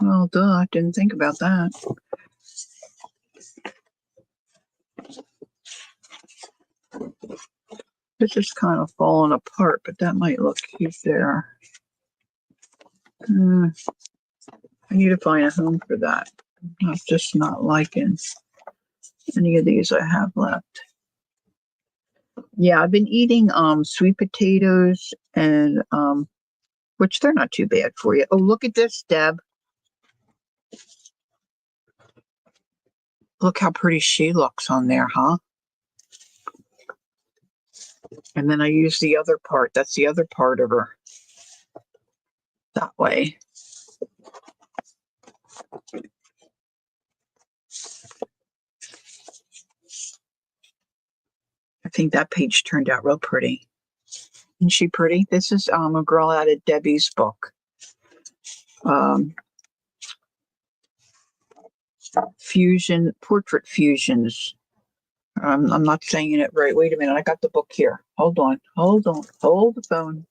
Well, duh, I didn't think about that. This is kind of falling apart, but that might look cute there. I need to find a home for that. I'm just not liking any of these I have left. Yeah, I've been eating sweet potatoes and which they're not too bad for you. Oh, look at this, Deb. Look how pretty she looks on there, huh? And then I use the other part. That's the other part of her. That way. I think that page turned out real pretty. Isn't she pretty? This is a girl out of Debbie's book. Portrait fusions. I'm not saying it right. Wait a minute. I got the book here. Hold on. Hold the phone.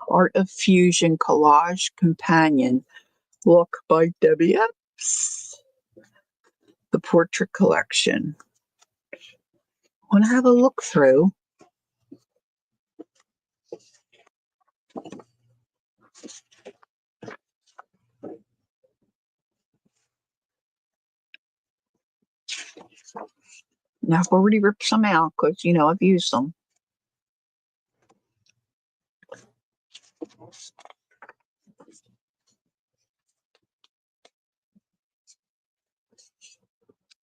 Art of Fusion Collage Companion. Look by Debbie Epps. The Portrait Collection. Want to have a look through? Now I've already ripped some out because, I've used them.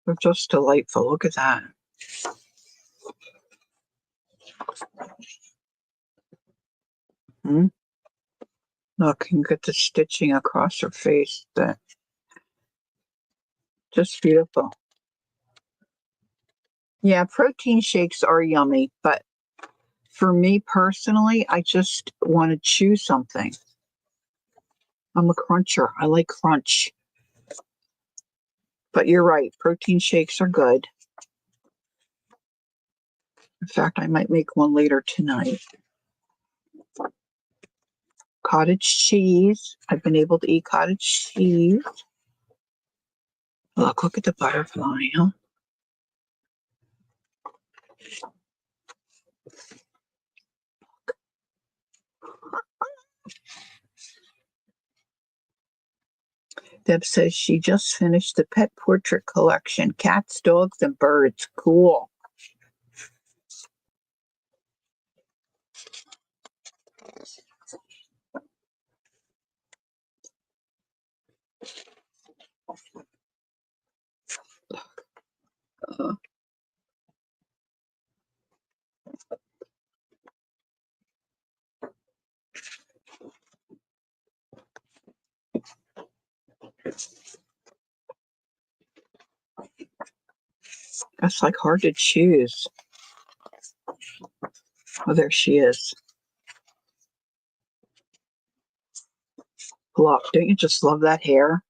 They're just delightful. Look at that. Look, you can get the stitching across her face. That just beautiful. Yeah, protein shakes are yummy, but for me personally, I just want to chew something. I'm a cruncher. I like crunch. But you're right. Protein shakes are good. In fact, I might make one later tonight. Cottage cheese. I've been able to eat cottage cheese. Look at the butterfly, huh? Deb says she just finished the pet portrait collection. Cats, dogs, and birds. Cool. That's like hard to choose. Oh, there she is. Look, don't you just love that hair?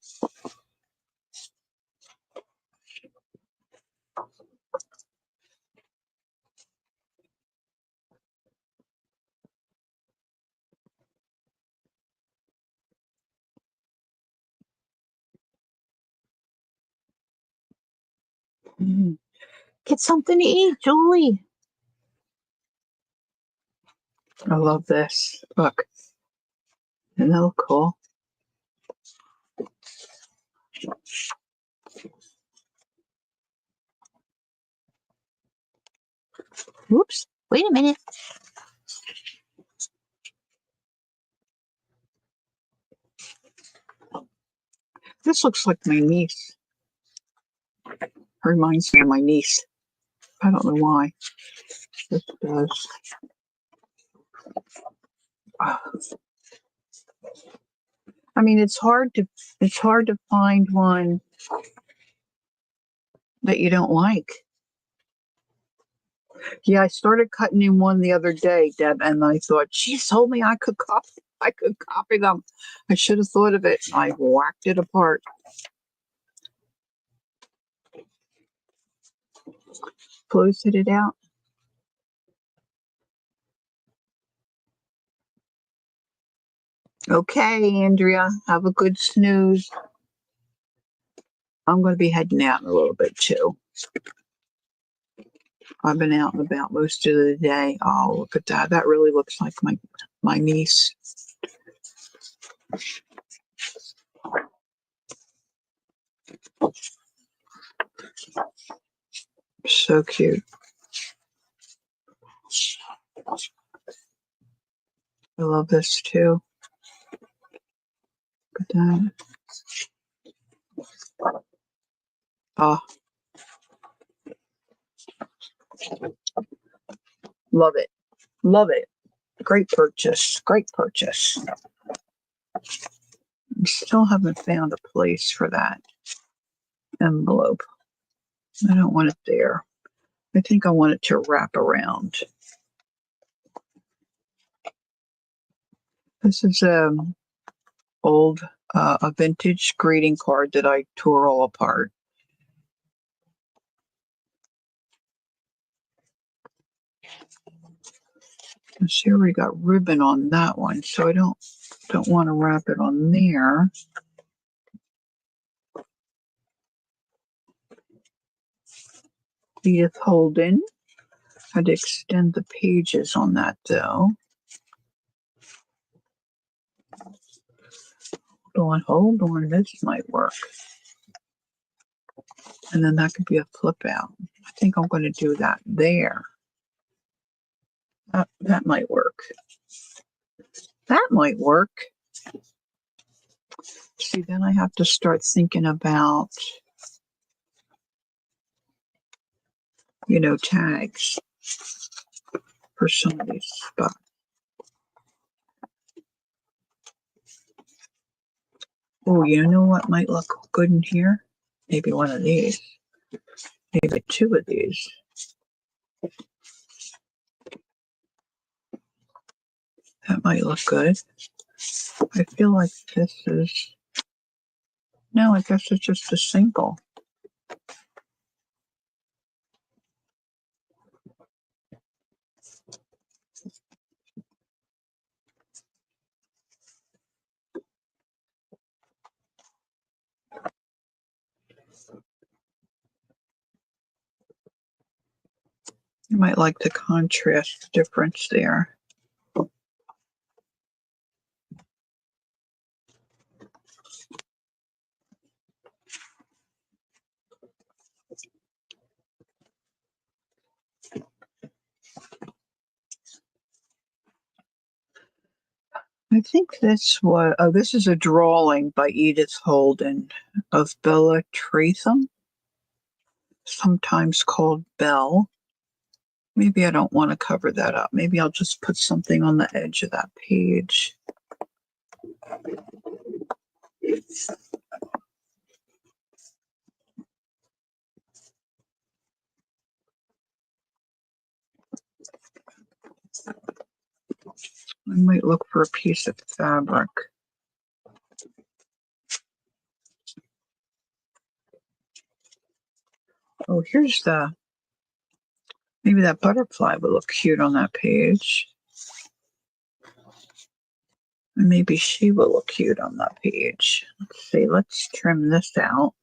Get something to eat, Julie. I love this. Look. Isn't that cool? Whoops. Wait a minute. This looks like my niece. Reminds me of my niece. I don't know why. This does. I mean, it's hard to find one that you don't like. Yeah, I started cutting in one the other day, Deb, and I thought she told me I could copy them. I should have thought of it. I whacked it apart. Closed it out. Okay, Andrea, have a good snooze. I'm going to be heading out in a little bit too. I've been out and about most of the day. Oh, look at that. That really looks like my niece. So cute. I love this too. Look at that. Oh, love it. Love it. Great purchase. Great purchase. I still haven't found a place for that envelope. I don't want it there. I think I want it to wrap around. This is old a vintage greeting card that I tore all apart. And see, we got ribbon on that one, so I don't want to wrap it on there. Edith Holden. Had to extend the pages on that though. Hold on, this might work. And then that could be a flip out. I think I'm going to do that there. That might work. That might work. See, then I have to start thinking about, tags for some of these spots. Oh, you know what might look good in here? Maybe one of these. Maybe two of these. That might look good. I feel like this is... No, I guess it's just a single. You might like the contrast difference there. I think this is a drawing by Edith Holden of Bella Tretham, sometimes called Belle. Maybe I don't want to cover that up. Maybe I'll just put something on the edge of that page. I might look for a piece of fabric. Oh, maybe that butterfly would look cute on that page. And maybe she will look cute on that page. Let's see, let's trim this out.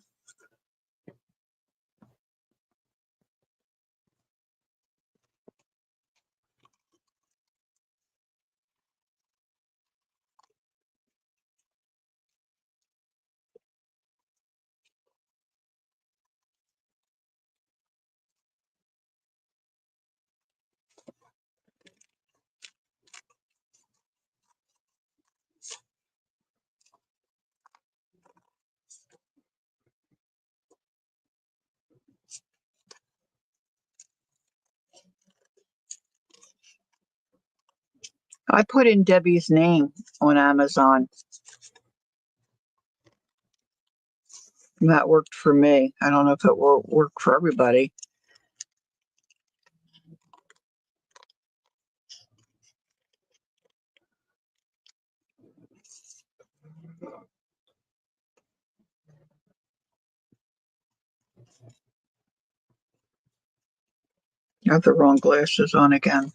I put in Debbie's name on Amazon. That worked for me. I don't know if it will work for everybody. I have the wrong glasses on again.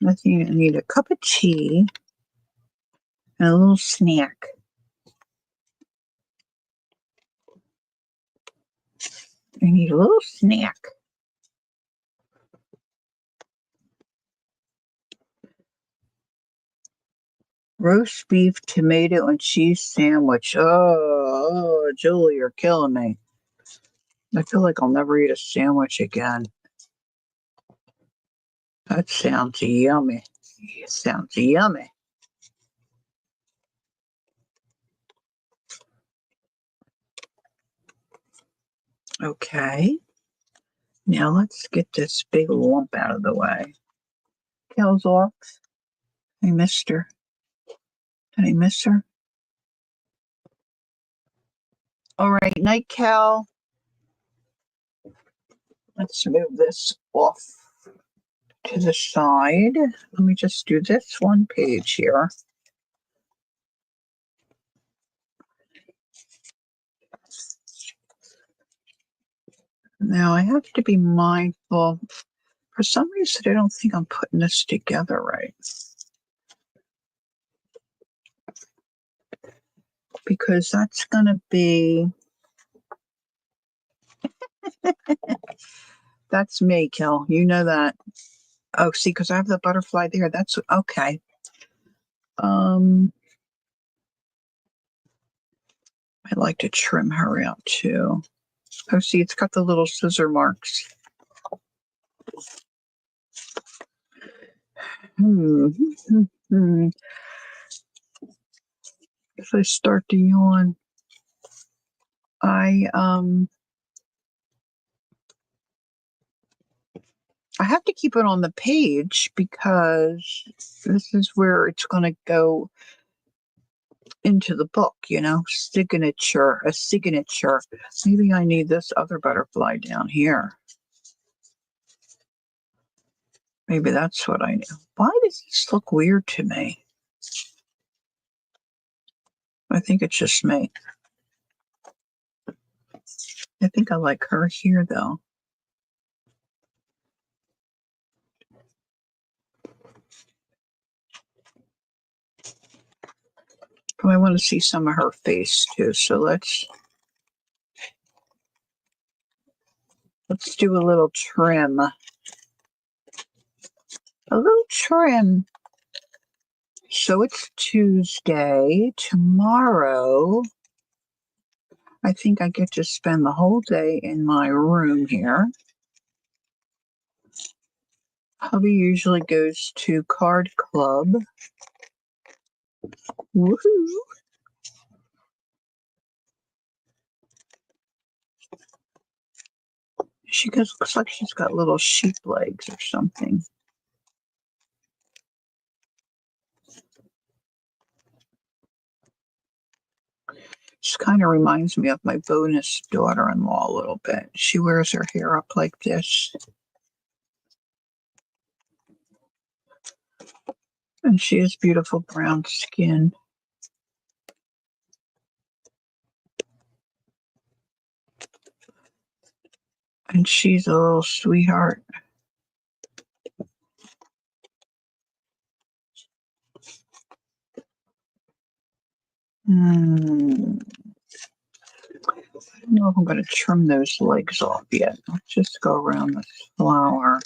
I think I need a cup of tea and a little snack. I need a little snack. Roast beef, tomato, and cheese sandwich. Oh, Julie, you're killing me. I feel like I'll never eat a sandwich again. That sounds yummy. It sounds yummy. Okay. Now let's get this big lump out of the way. Kel's off. I missed her. Did I miss her? All right, night, Cal. Let's move this off to the side. Let me just do this one page here. Now I have to be mindful. For some reason, I don't think I'm putting this together right. Because that's going to be... That's me, Kel. You know that. Oh, see, because I have the butterfly there. That's okay. I'd like to trim her out too. Oh, see, it's got the little scissor marks. If I start to yawn, I have to keep it on the page because this is where it's going to go into the book, signature, a signature. Maybe I need this other butterfly down here. Maybe that's what I need. Why does this look weird to me? I think it's just me. I think I like her here, though. But I want to see some of her face, too. So let's do a little trim. A little trim. So it's Tuesday. Tomorrow, I think I get to spend the whole day in my room here. Hubby usually goes to card club. Woohoo! She goes, looks like she's got little sheep legs or something. She kind of reminds me of my bonus daughter-in-law a little bit. She wears her hair up like this. And she has beautiful brown skin. And she's a little sweetheart. I don't know if I'm going to trim those legs off yet. Let's just go around this flower.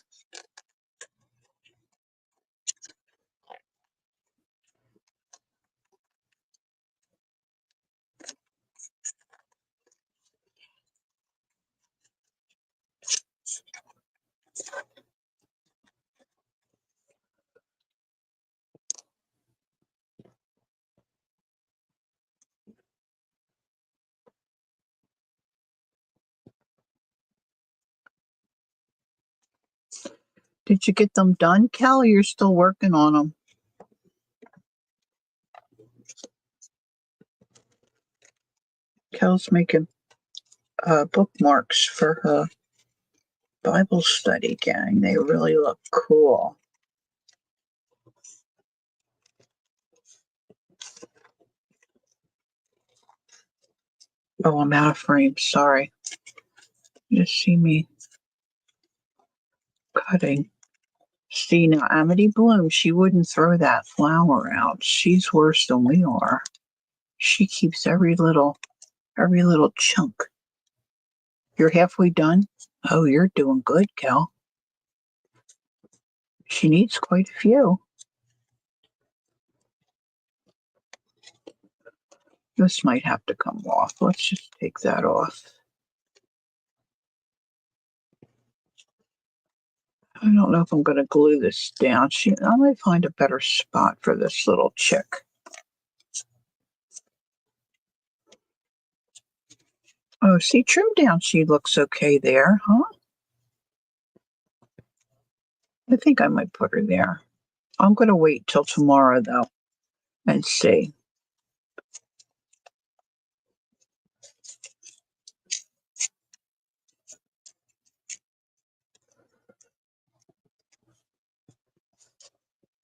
Did you get them done, Cal? You're still working on them. Cal's making bookmarks for her Bible study gang. They really look cool. Oh, I'm out of frame. Sorry. You see me cutting. See, now Amity Bloom, she wouldn't throw that flower out. She's worse than we are. She keeps every little chunk. You're halfway done? Oh, you're doing good, Cal. She needs quite a few. This might have to come off. Let's just take that off. I don't know if I'm going to glue this down. I might find a better spot for this little chick. Oh, see, trim down. She looks okay there, huh? I think I might put her there. I'm going to wait till tomorrow, though, and see.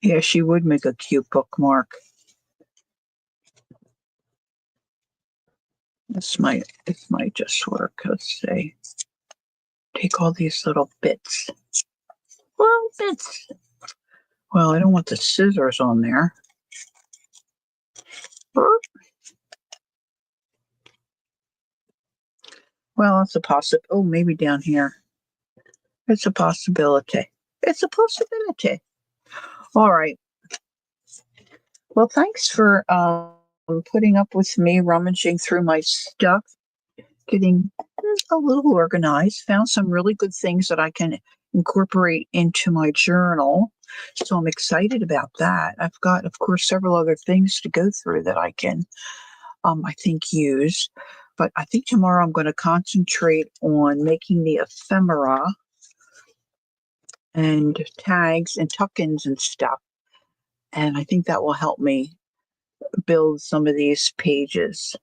Yeah, she would make a cute bookmark. This might just work. Let's see. Take all these little bits. Well, bits. Well, I don't want the scissors on there. Well, it's a possibility. Oh, maybe down here. It's a possibility. It's a possibility. All right. Well, thanks for putting up with me rummaging through my stuff, getting a little organized. Found some really good things that I can incorporate into my journal. So I'm excited about that. I've got, of course, several other things to go through that I can, I think, use. But I think tomorrow I'm going to concentrate on making the ephemera and tags and tuck-ins and stuff. And I think that will help me build some of these pages.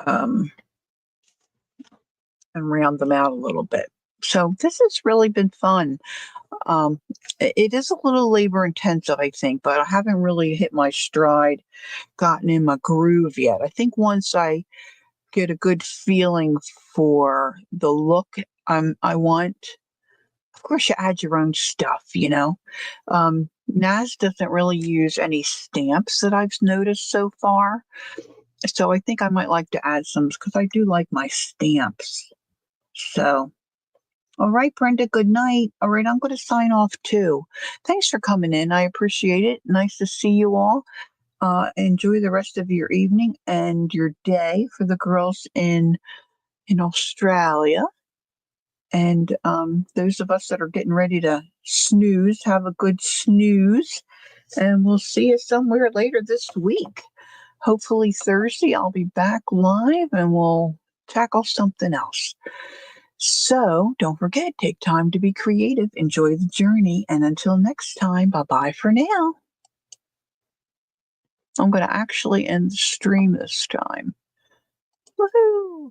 And round them out a little bit. So this has really been fun. It is a little labor intensive, I think, but I haven't really hit my stride, gotten in my groove yet. I think once I get a good feeling for the look I want, of course, you add your own stuff, you know. Naz doesn't really use any stamps that I've noticed so far. So I think I might like to add some because I do like my stamps. So, all right, Brenda, good night. All right, I'm going to sign off too. Thanks for coming in. I appreciate it. Nice to see you all. Enjoy the rest of your evening and your day for the girls in Australia. And those of us that are getting ready to snooze, have a good snooze. And we'll see you somewhere later this week. Hopefully Thursday, I'll be back live and we'll tackle something else. So don't forget, take time to be creative, enjoy the journey, and until next time, bye-bye for now. I'm going to actually end the stream this time. Woohoo!